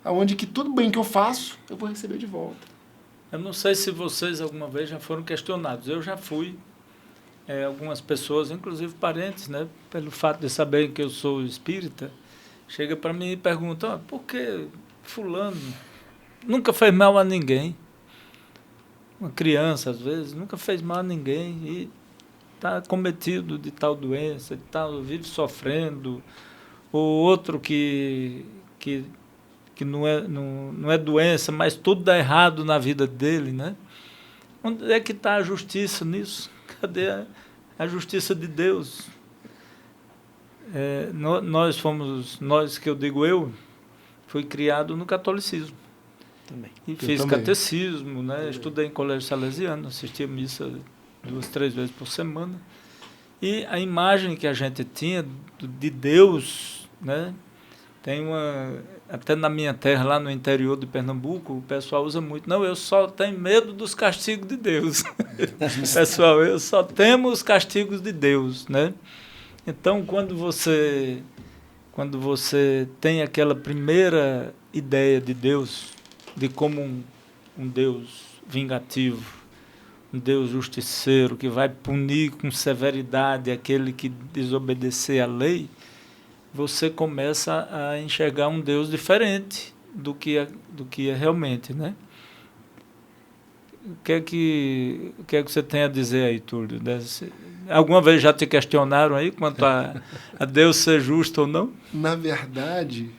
onde que tudo bem que eu faço, eu vou receber de volta. Eu não sei se vocês alguma vez já foram questionados. Eu já fui. Algumas pessoas, inclusive parentes, né, pelo fato de saberem que eu sou espírita, chega para mim e pergunta: por que fulano nunca fez mal a ninguém? Uma criança, às vezes, nunca fez mal a ninguém e está cometido de tal doença, de tal, vive sofrendo. O outro que não é doença, mas tudo dá errado na vida dele, né? Onde é que está a justiça nisso? Cadê a justiça de Deus? Nós que eu digo fui criado no catolicismo. Também. E fiz catecismo, né? Estudei em colégio salesiano, assistia missa 2, 3 vezes por semana. E a imagem que a gente tinha de Deus, né? Tem até na minha terra, lá no interior de Pernambuco, o pessoal usa muito: não, eu só tenho medo dos castigos de Deus. Pessoal, eu só temo os castigos de Deus, né? Então, quando você tem aquela primeira ideia de Deus, de como um Deus vingativo, um Deus justiceiro, que vai punir com severidade aquele que desobedecer à lei, você começa a enxergar um Deus diferente do que é realmente, né? O que é que você tem a dizer aí, Túlio? Alguma vez já te questionaram aí quanto a Deus ser justo ou não? Na verdade,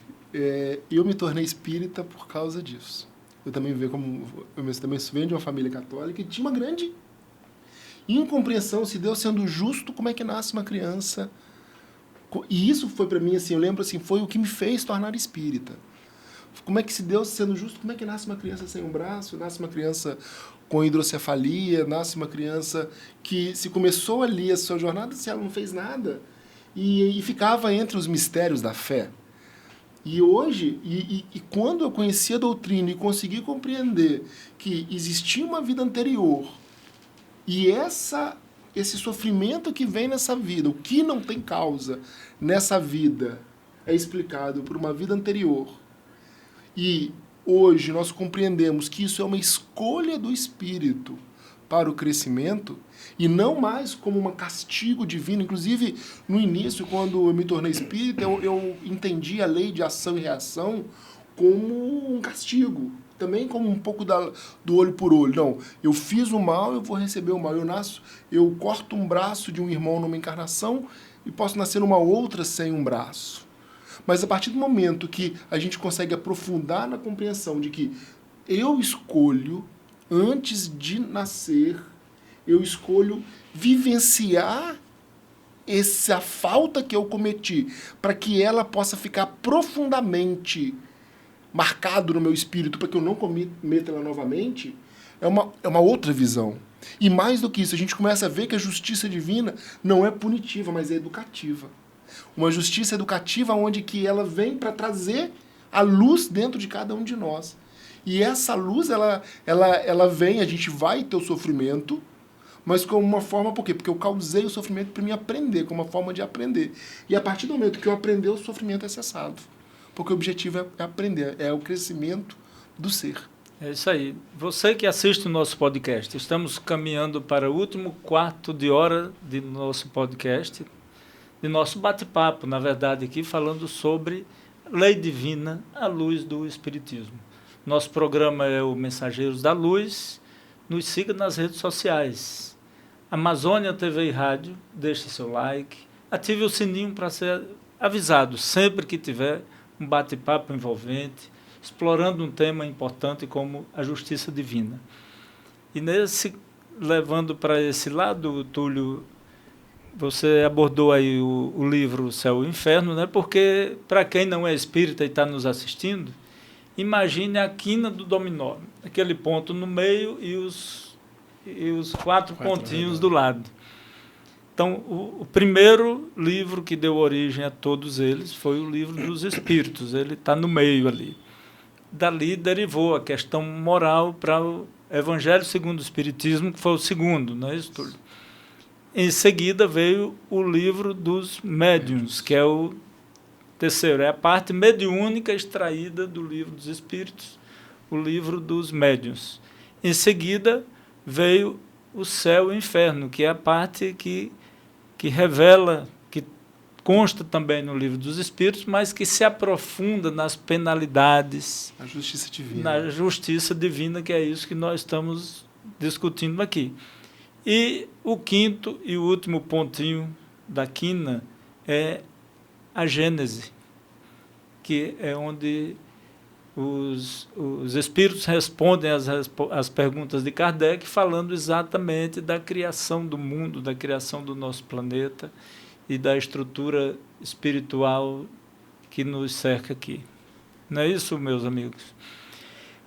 eu me tornei espírita por causa disso. Eu também venho de uma família católica e tinha uma grande incompreensão: se Deus sendo justo, como é que nasce uma criança? E isso foi para mim, assim, eu lembro, assim, foi o que me fez tornar espírita. Como é que, se Deus sendo justo, como é que nasce uma criança sem um braço, nasce uma criança com hidrocefalia, nasce uma criança que, se começou ali a sua jornada, se ela não fez nada, e ficava entre os mistérios da fé. E hoje, e quando eu conheci a doutrina e consegui compreender que existia uma vida anterior, e esse sofrimento que vem nessa vida, o que não tem causa nessa vida, é explicado por uma vida anterior. E hoje nós compreendemos que isso é uma escolha do Espírito para o crescimento e não mais como um castigo divino. Inclusive, no início, quando eu me tornei espírita, eu entendi a lei de ação e reação como um castigo. Também como um pouco do olho por olho. Não, eu fiz o mal, eu vou receber o mal. Eu corto um braço de um irmão numa encarnação e posso nascer numa outra sem um braço. Mas a partir do momento que a gente consegue aprofundar na compreensão de que eu escolho, antes de nascer, eu escolho vivenciar essa falta que eu cometi, para que ela possa ficar profundamente marcado no meu espírito, para que eu não cometa ela novamente, é uma outra visão. E mais do que isso, a gente começa a ver que a justiça divina não é punitiva, mas é educativa. Uma justiça educativa onde que ela vem para trazer a luz dentro de cada um de nós. E essa luz, ela vem, a gente vai ter o sofrimento, mas como uma forma, por quê? Porque eu causei o sofrimento para me aprender, como uma forma de aprender. E a partir do momento que eu aprender, o sofrimento é cessado. porque o objetivo é aprender, é o crescimento do ser. É isso aí. Você que assiste o nosso podcast, estamos caminhando para o último quarto de hora de nosso podcast, de nosso bate-papo, na verdade, aqui falando sobre lei divina à luz do Espiritismo. Nosso programa é o Mensageiros da Luz. Nos siga nas redes sociais. Amazônia TV e Rádio, deixe seu like, ative o sininho para ser avisado sempre que tiver um bate-papo envolvente, explorando um tema importante como a justiça divina. E levando para esse lado, Túlio, você abordou aí o livro Céu e Inferno, né? Porque, para quem não é espírita e está nos assistindo, imagine a quina do dominó, aquele ponto no meio e os quatro pontinhos do lado. Então, o primeiro livro que deu origem a todos eles foi o livro dos Espíritos, ele está no meio ali. Dali derivou a questão moral para o Evangelho segundo o Espiritismo, que foi o segundo, não é isso, Túlio? Em seguida veio o livro dos Médiuns, que é o terceiro, é a parte mediúnica extraída do livro dos Espíritos, o livro dos Médiuns. Em seguida veio o Céu e o Inferno, que é a parte que revela, que consta também no livro dos Espíritos, mas que se aprofunda nas penalidades, A justiça divina. na justiça divina, que é isso que nós estamos discutindo aqui. E o quinto e o último pontinho da quina é a Gênese, que é onde os espíritos respondem às perguntas de Kardec, falando exatamente da criação do mundo, da criação do nosso planeta e da estrutura espiritual que nos cerca aqui. Não é isso, meus amigos?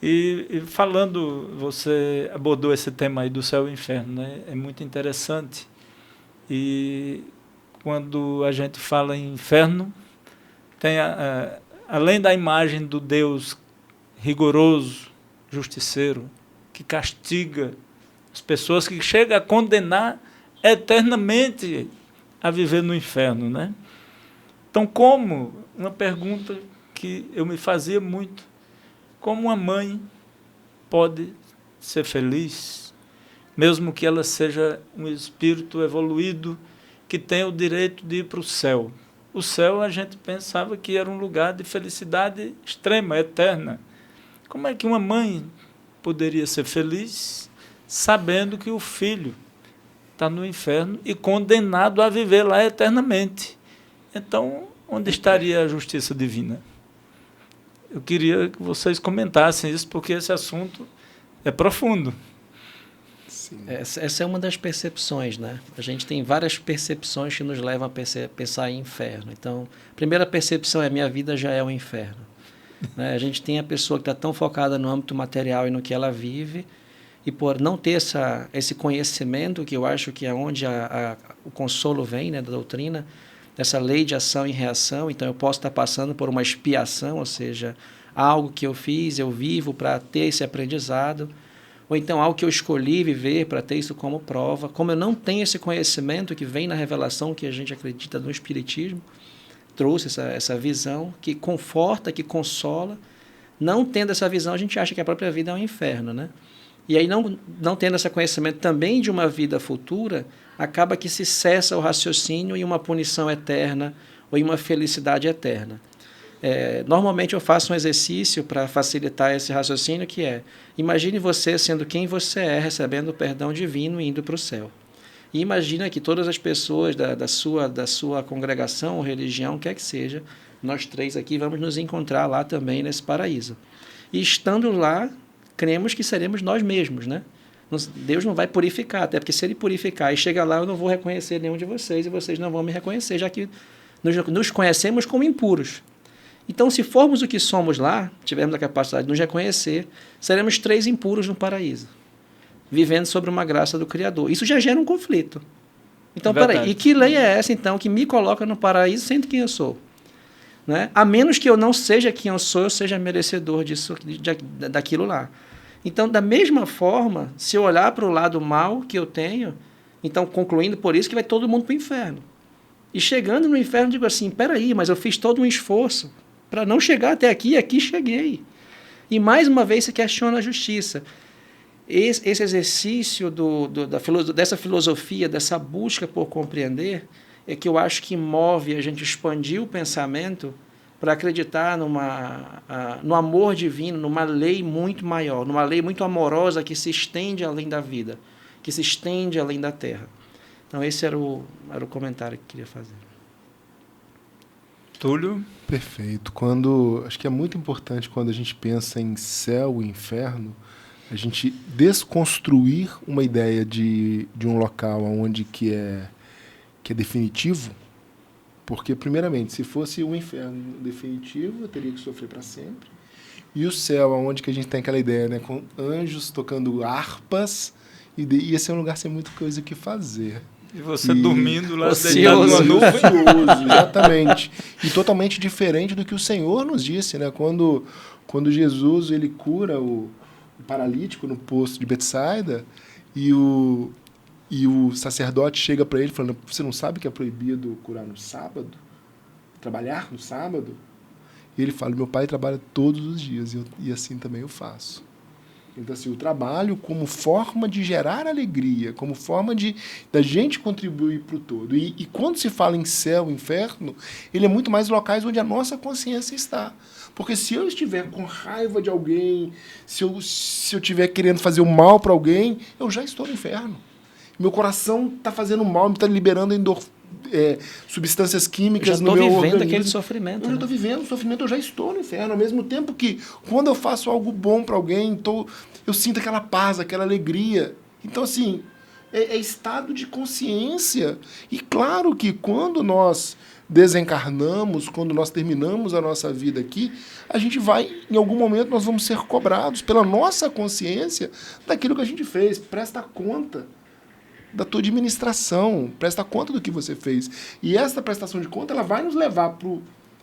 E falando, você abordou esse tema aí do céu e inferno, né? É muito interessante. E quando a gente fala em inferno, tem além da imagem do Deus rigoroso, justiceiro, que castiga as pessoas, que chega a condenar eternamente a viver no inferno, né? Então, uma pergunta que eu me fazia muito, como uma mãe pode ser feliz, mesmo que ela seja um espírito evoluído que tem o direito de ir para o céu? O céu a gente pensava que era um lugar de felicidade extrema, eterna. Como é que uma mãe poderia ser feliz sabendo que o filho está no inferno e condenado a viver lá eternamente? Então, onde estaria a justiça divina? Eu queria que vocês comentassem isso, porque esse assunto é profundo. Sim. Essa é uma das percepções, né? A gente tem várias percepções que nos levam a pensar em inferno. Então, a primeira percepção é: minha vida já é um inferno. Né? A gente tem a pessoa que está tão focada no âmbito material e no que ela vive, e por não ter esse conhecimento, que eu acho que é onde o consolo vem, né, da doutrina, dessa lei de ação e reação. Então, eu posso estar passando por uma expiação, ou seja, algo que eu fiz, eu vivo para ter esse aprendizado, ou então algo que eu escolhi viver para ter isso como prova. Como eu não tenho esse conhecimento que vem na revelação que a gente acredita no Espiritismo, trouxe essa visão que conforta, que consola. Não tendo essa visão, a gente acha que a própria vida é um inferno, né? E aí, não tendo esse conhecimento também de uma vida futura, acaba que se cessa o raciocínio em uma punição eterna ou em uma felicidade eterna. Normalmente eu faço um exercício para facilitar esse raciocínio, que é: imagine você sendo quem você é, recebendo o perdão divino e indo para o céu. E imagina que todas as pessoas da sua congregação ou religião, quer que seja, nós três aqui vamos nos encontrar lá também nesse paraíso. E estando lá, cremos que seremos nós mesmos, né? Deus não vai purificar, até porque se Ele purificar e chegar lá, eu não vou reconhecer nenhum de vocês e vocês não vão me reconhecer, já que nos conhecemos como impuros. Então, se formos o que somos lá, tivermos a capacidade de nos reconhecer, seremos 3 impuros no paraíso, vivendo sobre uma graça do Criador. Isso já gera um conflito. Então, peraí, e que lei é essa, então, que me coloca no paraíso sendo quem eu sou? Né? A menos que eu não seja quem eu sou, eu seja merecedor daquilo lá. Então, da mesma forma, se eu olhar para o lado mal que eu tenho, então, concluindo por isso que vai todo mundo para o inferno. E chegando no inferno, digo assim: peraí, mas eu fiz todo um esforço para não chegar até aqui, e aqui cheguei. E mais uma vez se questiona a justiça. Esse exercício dessa filosofia, dessa busca por compreender, é que eu acho que move a gente expandir o pensamento para acreditar no amor divino, numa lei muito maior, numa lei muito amorosa que se estende além da vida, que se estende além da terra. Então, esse era o comentário que eu queria fazer. Túlio? Perfeito. Acho que é muito importante quando a gente pensa em céu e inferno, a gente desconstruir uma ideia de um local onde que é definitivo, porque, primeiramente, se fosse o inferno definitivo, eu teria que sofrer para sempre. E o céu, onde que a gente tem aquela ideia, né, com anjos tocando harpas, e ia ser um lugar sem muita coisa que fazer. E você dormindo lá, deitado numa nuvem. Ocioso, exatamente. E totalmente diferente do que o Senhor nos disse, né? Quando Jesus ele cura o paralítico no poço de Betsaida, e o sacerdote chega para ele falando: você não sabe que é proibido curar no sábado? Trabalhar no sábado? E ele fala: meu pai trabalha todos os dias, e assim também eu faço. Então, assim, o trabalho como forma de gerar alegria, como forma da gente contribuir para o todo. E quando se fala em céu, inferno, ele é muito mais locais onde a nossa consciência está. Porque se eu estiver com raiva de alguém, se eu estiver querendo fazer o mal para alguém, eu já estou no inferno. Meu coração está fazendo mal, me está liberando substâncias químicas no meu organismo. Eu já estou vivendo aquele sofrimento. Eu já estou vivendo o sofrimento, eu já estou no inferno. Ao mesmo tempo que, quando eu faço algo bom para alguém, eu sinto aquela paz, aquela alegria. Então, assim, é estado de consciência. E claro que quando nós desencarnamos, quando nós terminamos a nossa vida aqui, a gente em algum momento nós vamos ser cobrados pela nossa consciência daquilo que a gente fez. Presta conta da tua administração, presta conta do que você fez. E essa prestação de conta, ela vai nos levar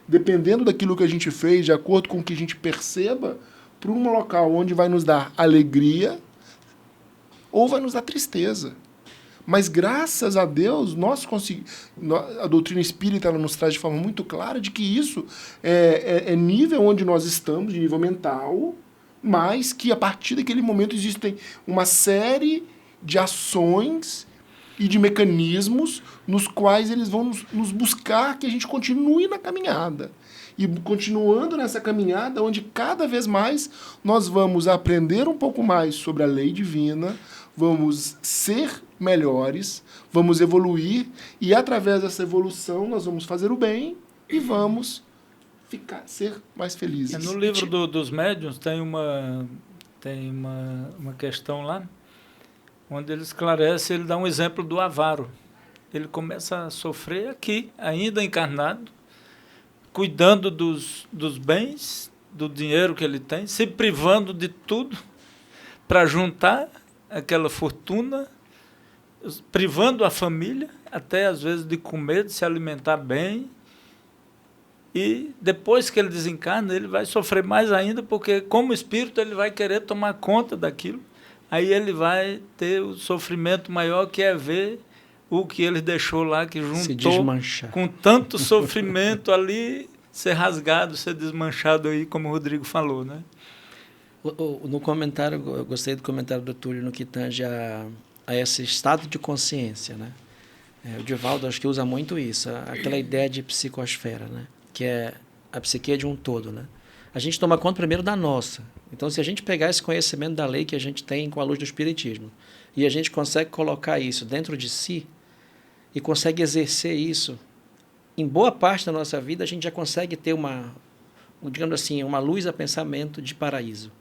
dependendo daquilo que a gente fez, de acordo com o que a gente perceba, para um local onde vai nos dar alegria ou vai nos dar tristeza. Mas, graças a Deus, a doutrina espírita ela nos traz de forma muito clara de que isso é nível onde nós estamos, de nível mental, mas que a partir daquele momento existem uma série de ações e de mecanismos nos quais eles vão nos buscar que a gente continue na caminhada. E continuando nessa caminhada, onde cada vez mais nós vamos aprender um pouco mais sobre a lei divina, vamos ser melhores, vamos evoluir, e através dessa evolução nós vamos fazer o bem e vamos ser mais felizes. No livro dos médiuns tem uma questão lá, onde ele esclarece, ele dá um exemplo do avaro. Ele começa a sofrer aqui, ainda encarnado, cuidando dos bens, do dinheiro que ele tem, se privando de tudo para juntar aquela fortuna, privando a família, até às vezes de comer, de se alimentar bem. E depois que ele desencarna, ele vai sofrer mais ainda, porque como espírito ele vai querer tomar conta daquilo. Aí ele vai ter o sofrimento maior, que é ver o que ele deixou lá, que juntou com tanto sofrimento ali, ser rasgado, ser desmanchado aí, como o Rodrigo falou, né? No comentário, eu gostei do comentário do Túlio no que tange a esse estado de consciência, né? O Divaldo acho que usa muito isso, aquela ideia de psicosfera, né? Que é a psique de um todo, né? A gente toma conta primeiro da nossa. Então, se a gente pegar esse conhecimento da lei que a gente tem com a luz do Espiritismo e a gente consegue colocar isso dentro de si e consegue exercer isso, em boa parte da nossa vida a gente já consegue ter digamos assim, uma luz a pensamento de paraíso.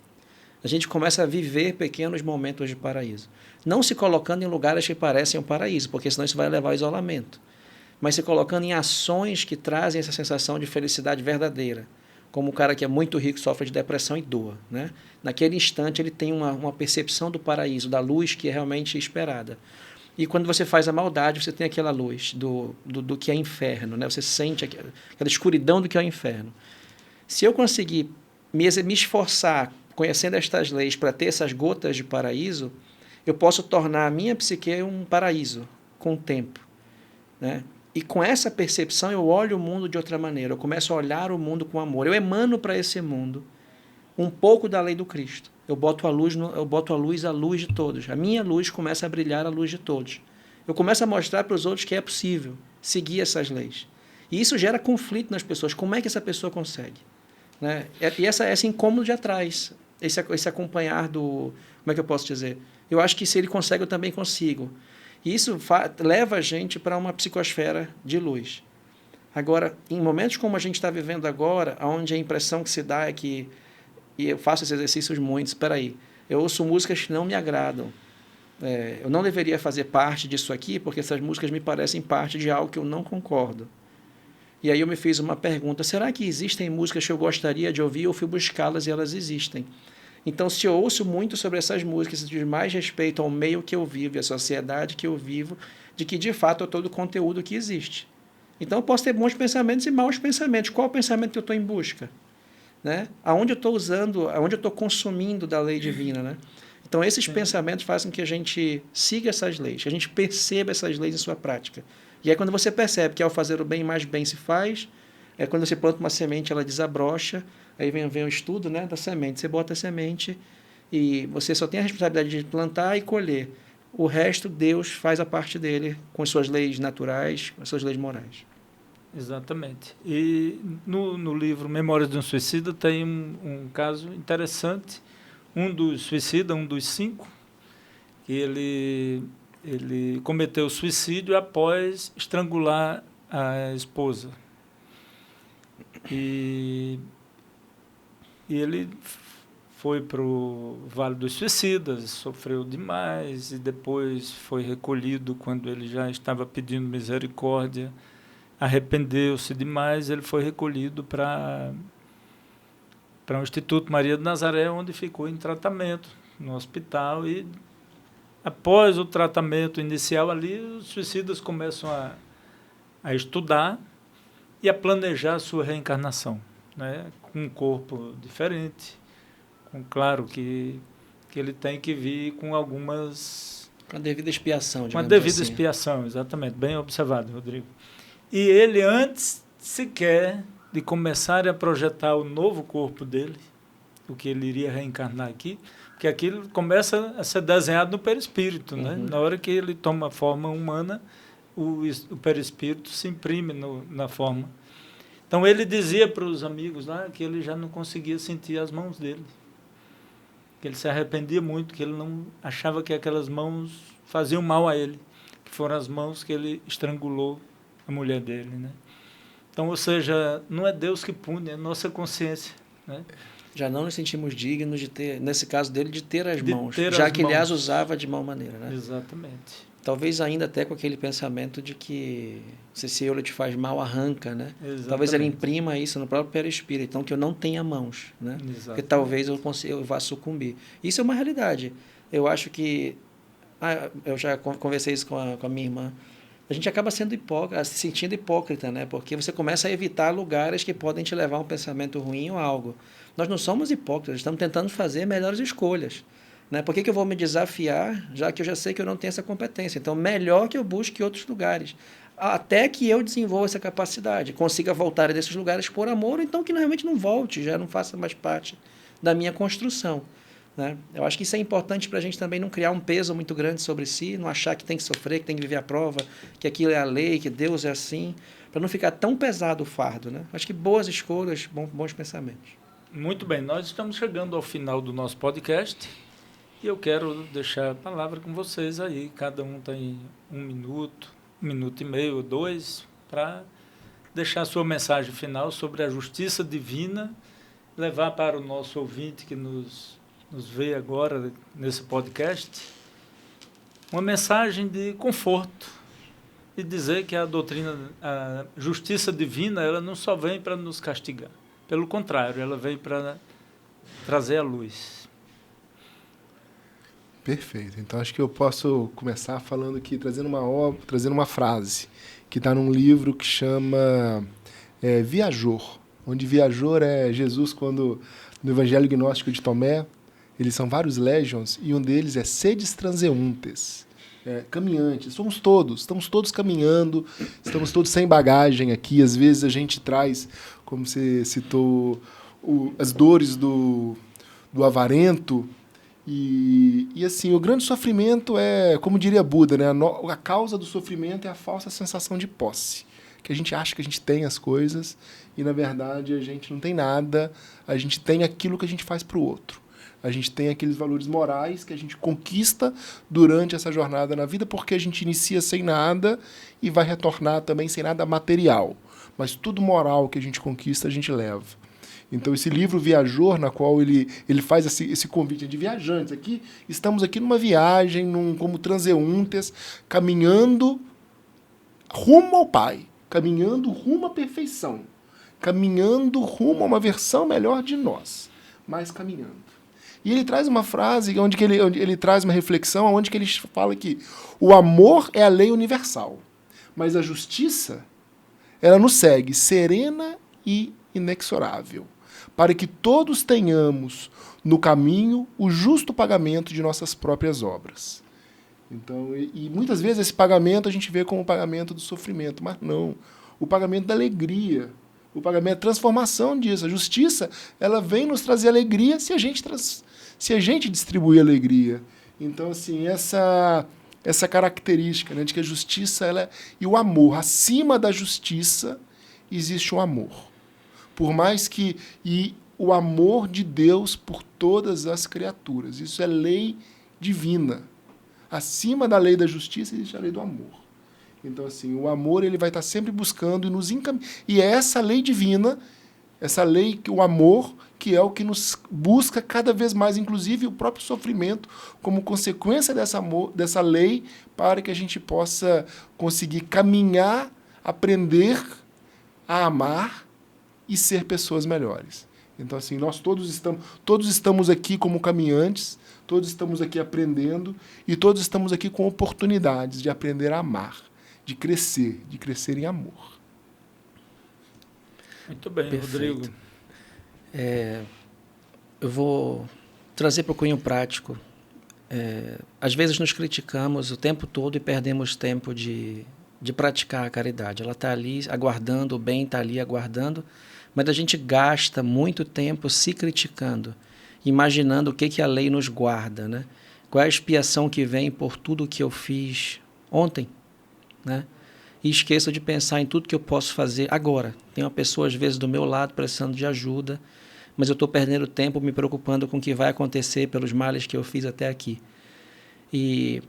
A gente começa a viver pequenos momentos de paraíso. Não se colocando em lugares que parecem um paraíso, porque senão isso vai levar ao isolamento. Mas se colocando em ações que trazem essa sensação de felicidade verdadeira. Como o cara que é muito rico sofre de depressão e dor, né? Naquele instante ele tem uma percepção do paraíso, da luz que é realmente esperada. E quando você faz a maldade, você tem aquela luz do que é inferno, né? Você sente aquela escuridão do que é o inferno. Se eu conseguir me esforçar conhecendo estas leis para ter essas gotas de paraíso, eu posso tornar a minha psique um paraíso com o tempo, né? E com essa percepção eu olho o mundo de outra maneira, eu começo a olhar o mundo com amor. Eu emano para esse mundo um pouco da lei do Cristo. Eu boto a luz a luz de todos. A minha luz começa a brilhar a luz de todos. Eu começo a mostrar para os outros que é possível seguir essas leis. E isso gera conflito nas pessoas. Como é que essa pessoa consegue? Né? E esse incômodo de atrás, esse acompanhar do... Como é que eu posso dizer? Eu acho que se ele consegue, eu também consigo. E isso leva a gente para uma psicosfera de luz. Agora, em momentos como a gente está vivendo agora, onde a impressão que se dá é que... E eu faço esses exercícios muito. Espera aí, eu ouço músicas que não me agradam. Eu não deveria fazer parte disso aqui, porque essas músicas me parecem parte de algo que eu não concordo. E aí eu me fiz uma pergunta, será que existem músicas que eu gostaria de ouvir? Eu fui buscá-las e elas existem. Então, se eu ouço muito sobre essas músicas, isso diz mais respeito ao meio que eu vivo e à sociedade que eu vivo, de que, de fato, é todo o conteúdo que existe. Então, eu posso ter bons pensamentos e maus pensamentos. Qual o pensamento que eu estou em busca? Né? Aonde eu estou usando, aonde eu estou consumindo da lei divina, né? Então, esses pensamentos fazem com que a gente siga essas leis, que a gente perceba essas leis em sua prática. E aí, quando você percebe que ao fazer o bem, mais bem se faz, quando você planta uma semente, ela desabrocha, aí vem o estudo, né, da semente. Você bota a semente e você só tem a responsabilidade de plantar e colher. O resto, Deus faz a parte dele com as suas leis naturais, com as suas leis morais. Exatamente. E no livro Memórias de um Suicida tem um caso interessante. Um dos suicidas, um dos 5, que ele cometeu suicídio após estrangular a esposa. E ele foi para o Vale dos Suicidas, sofreu demais e depois foi recolhido quando ele já estava pedindo misericórdia, arrependeu-se demais, ele foi recolhido para o Instituto Maria de Nazaré, onde ficou em tratamento no hospital. E após o tratamento inicial ali, os suicidas começam a estudar e a planejar a sua reencarnação, né? Com um corpo diferente, claro que ele tem que vir com algumas... Com a devida expiação, com a devida expiação, exatamente, bem observado, Rodrigo. E ele, antes sequer de começar a projetar o novo corpo dele, o que ele iria reencarnar aqui, porque aquilo começa a ser desenhado no perispírito, né? Na hora que ele toma forma humana, o perispírito se imprime na forma. Então ele dizia para os amigos lá que ele já não conseguia sentir as mãos dele, que ele se arrependia muito, que ele não achava que aquelas mãos faziam mal a ele, que foram as mãos que ele estrangulou a mulher dele, né? Então, ou seja, não é Deus que pune, é a nossa consciência, né? Já não nos sentimos dignos de ter, nesse caso dele, de ter as mãos, já que ele as usava de mal maneira, né? Exatamente. Talvez ainda até com aquele pensamento de que se esse olho te faz mal, arranca, né? Exatamente. Talvez ele imprima isso no próprio perispírito, então que eu não tenha mãos, né? Exatamente. Porque talvez eu vá sucumbir. Isso é uma realidade. Eu acho que... eu já conversei isso com a minha irmã. A gente acaba sendo hipócrita, se sentindo hipócrita, né? Porque você começa a evitar lugares que podem te levar a um pensamento ruim ou algo. Nós não somos hipócritas, estamos tentando fazer melhores escolhas, né? Por que eu vou me desafiar, já que eu já sei que eu não tenho essa competência? Então, melhor que eu busque outros lugares, até que eu desenvolva essa capacidade, consiga voltar desses lugares por amor, ou então que realmente não volte, já não faça mais parte da minha construção, né? Eu acho que isso é importante para a gente também não criar um peso muito grande sobre si, não achar que tem que sofrer, que tem que viver a prova, que aquilo é a lei, que Deus é assim, para não ficar tão pesado o fardo, né? Acho que boas escolhas, bons pensamentos. Muito bem, nós estamos chegando ao final do nosso podcast e eu quero deixar a palavra com vocês aí. Cada um tem 1 minuto, 1 minuto e meio, 2, para deixar a sua mensagem final sobre a justiça divina, levar para o nosso ouvinte que nos vê agora nesse podcast uma mensagem de conforto e dizer que a doutrina, a justiça divina, ela não só vem para nos castigar. Pelo contrário, ela vem para trazer a luz. Perfeito. Então, acho que eu posso começar falando aqui, trazendo uma frase que está num livro que chama Viajor, onde Viajor é Jesus quando, no Evangelho Gnóstico de Tomé, eles são vários légions, e um deles é sedes transeuntes. caminhantes. Estamos todos caminhando, estamos todos sem bagagem aqui. Às vezes a gente traz, como você citou, as dores do avarento. E assim, o grande sofrimento é, como diria Buda, né? A causa do sofrimento é a falsa sensação de posse. Que a gente acha que a gente tem as coisas e, na verdade, a gente não tem nada. A gente tem aquilo que a gente faz para o outro. A gente tem aqueles valores morais que a gente conquista durante essa jornada na vida, porque a gente inicia sem nada e vai retornar também sem nada material. Mas tudo moral que a gente conquista, a gente leva. Então, esse livro Viajor, na qual ele faz esse convite de viajantes. Estamos aqui numa viagem, como transeuntes, caminhando rumo ao Pai, caminhando rumo à perfeição, caminhando rumo a uma versão melhor de nós, mas caminhando. E ele traz uma frase, onde ele traz uma reflexão, onde que ele fala que o amor é a lei universal, mas a justiça, ela nos segue serena e inexorável, para que todos tenhamos no caminho o justo pagamento de nossas próprias obras. Então, e muitas vezes esse pagamento a gente vê como o pagamento do sofrimento, mas não. O pagamento da alegria, o pagamento da transformação disso. A justiça, ela vem nos trazer alegria se a gente distribuir alegria. Então, assim, essa característica, né, de que a justiça e o amor, acima da justiça existe o amor. Por mais que o amor de Deus por todas as criaturas. Isso é lei divina. Acima da lei da justiça existe a lei do amor. Então, assim, o amor ele vai estar sempre buscando e nos encaminhando. E é essa lei divina, essa lei, o amor, que é o que nos busca cada vez mais, inclusive o próprio sofrimento, como consequência dessa lei, para que a gente possa conseguir caminhar, aprender a amar e ser pessoas melhores. Então, assim, nós todos estamos aqui como caminhantes, todos estamos aqui aprendendo e todos estamos aqui com oportunidades de aprender a amar, de crescer em amor. Muito bem, Perfeito. Rodrigo. Eu vou trazer para o cunho prático. Às vezes nos criticamos o tempo todo e perdemos tempo de praticar a caridade. Ela está ali aguardando, o bem está ali aguardando, mas a gente gasta muito tempo se criticando, imaginando o que a lei nos guarda, né? Qual é a expiação que vem por tudo que eu fiz ontem, né? E esqueço de pensar em tudo que eu posso fazer agora. Tem uma pessoa, às vezes, do meu lado precisando de ajuda, mas eu estou perdendo tempo me preocupando com o que vai acontecer pelos males que eu fiz até aqui. E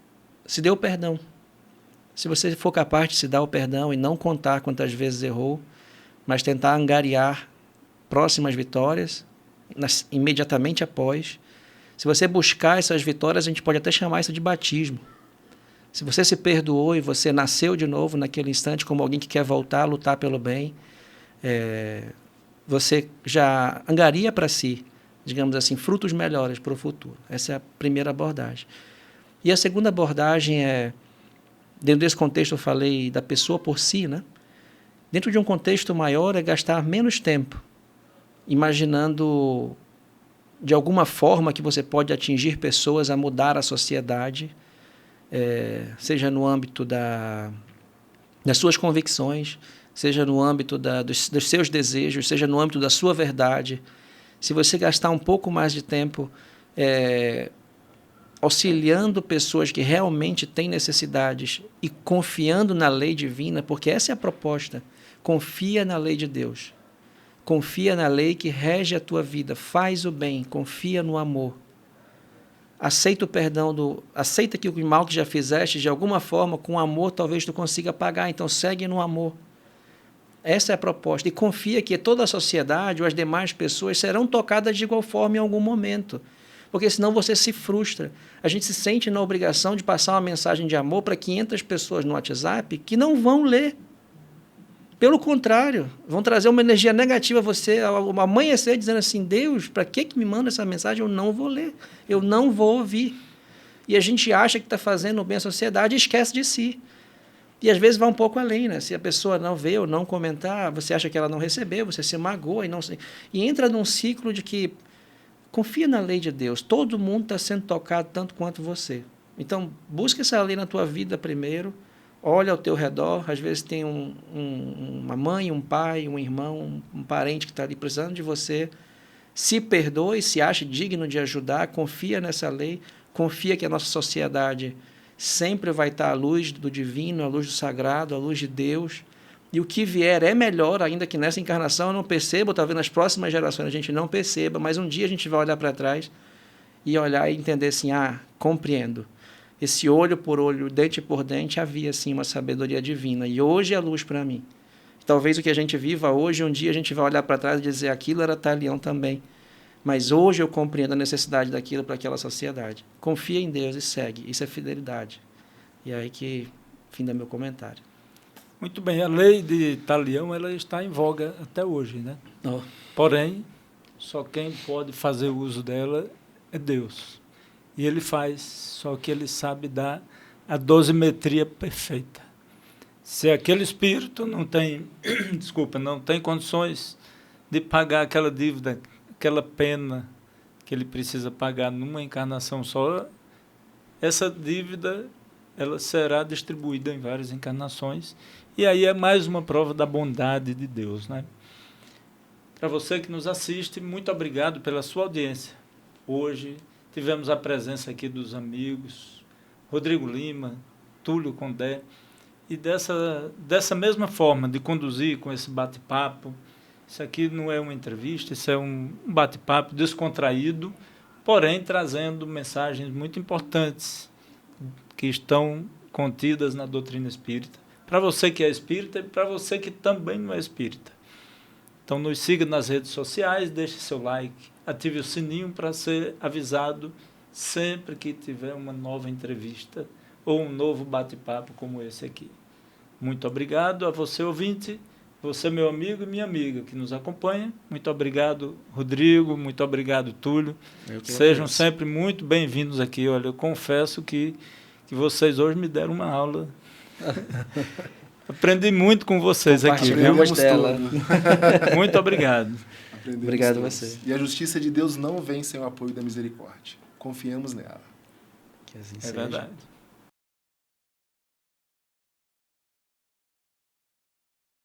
se dê o perdão. Se você for capaz de se dar o perdão e não contar quantas vezes errou, mas tentar angariar próximas vitórias, imediatamente após. Se você buscar essas vitórias, a gente pode até chamar isso de batismo. Se você se perdoou e você nasceu de novo naquele instante como alguém que quer voltar a lutar pelo bem, você já angaria para si, digamos assim, frutos melhores para o futuro. Essa é a primeira abordagem. E a segunda abordagem dentro desse contexto eu falei da pessoa por si, né? Dentro de um contexto maior é gastar menos tempo imaginando de alguma forma que você pode atingir pessoas a mudar a sociedade, seja no âmbito das suas convicções, seja no âmbito dos seus desejos, seja no âmbito da sua verdade. Se você gastar um pouco mais de tempo auxiliando pessoas que realmente têm necessidades e confiando na lei divina, porque essa é a proposta. Confia na lei de Deus. Confia na lei que rege a tua vida. Faz o bem. Confia no amor. Aceita o perdão. Aceita que o mal que já fizeste, de alguma forma, com amor, talvez tu consiga pagar. Então, segue no amor. Essa é a proposta. E confia que toda a sociedade ou as demais pessoas serão tocadas de igual forma em algum momento. Porque senão você se frustra. A gente se sente na obrigação de passar uma mensagem de amor para 500 pessoas no WhatsApp que não vão ler. Pelo contrário, vão trazer uma energia negativa a você, ao amanhecer dizendo assim, Deus, para que me manda essa mensagem? Eu não vou ler, eu não vou ouvir. E a gente acha que está fazendo bem à sociedade e esquece de si. E às vezes vai um pouco além, né? Se a pessoa não vê ou não comentar, você acha que ela não recebeu, você se magoa e entra num ciclo de que confia na lei de Deus, todo mundo está sendo tocado tanto quanto você. Então, busca essa lei na tua vida primeiro, olha ao teu redor, às vezes tem uma mãe, um pai, um irmão, um parente que está ali precisando de você, se perdoe, se ache digno de ajudar, confia nessa lei, confia que a nossa sociedade sempre vai estar à luz do divino, à luz do sagrado, à luz de Deus, e o que vier é melhor, ainda que nessa encarnação eu não perceba, ou talvez nas próximas gerações a gente não perceba, mas um dia a gente vai olhar para trás e olhar e entender assim, compreendo. Esse olho por olho, dente por dente, havia assim uma sabedoria divina. E hoje é luz para mim. Talvez o que a gente viva hoje, um dia a gente vai olhar para trás e dizer aquilo era talião também. Mas hoje eu compreendo a necessidade daquilo para aquela sociedade. Confia em Deus e segue. Isso é fidelidade. E aí que fim do meu comentário. Muito bem, a lei de talião ela está em voga até hoje, né? Oh. Porém, só quem pode fazer uso dela é Deus. E ele faz, só que ele sabe dar a dosimetria perfeita. Se aquele espírito não tem, não tem condições de pagar aquela dívida, aquela pena que ele precisa pagar numa encarnação só, essa dívida ela será distribuída em várias encarnações. E aí é mais uma prova da bondade de Deus, né? Para você que nos assiste, muito obrigado pela sua audiência. Hoje tivemos a presença aqui dos amigos Rodrigo Lima, Túlio Condé, e dessa mesma forma de conduzir com esse bate-papo. Isso aqui não é uma entrevista, isso é um bate-papo descontraído, porém trazendo mensagens muito importantes que estão contidas na doutrina espírita, para você que é espírita e para você que também não é espírita. Então nos siga nas redes sociais, deixe seu like, ative o sininho para ser avisado sempre que tiver uma nova entrevista ou um novo bate-papo como esse aqui. Muito obrigado a você, ouvinte, você, meu amigo e minha amiga que nos acompanha. Muito obrigado, Rodrigo, muito obrigado, Túlio. Sejam sempre muito bem-vindos aqui. Olha, eu confesso que vocês hoje me deram uma aula. Aprendi muito com vocês aqui. Muito obrigado. Obrigado a você. E a justiça de Deus não vem sem o apoio da misericórdia. Confiemos nela. Que assim é seja. verdade.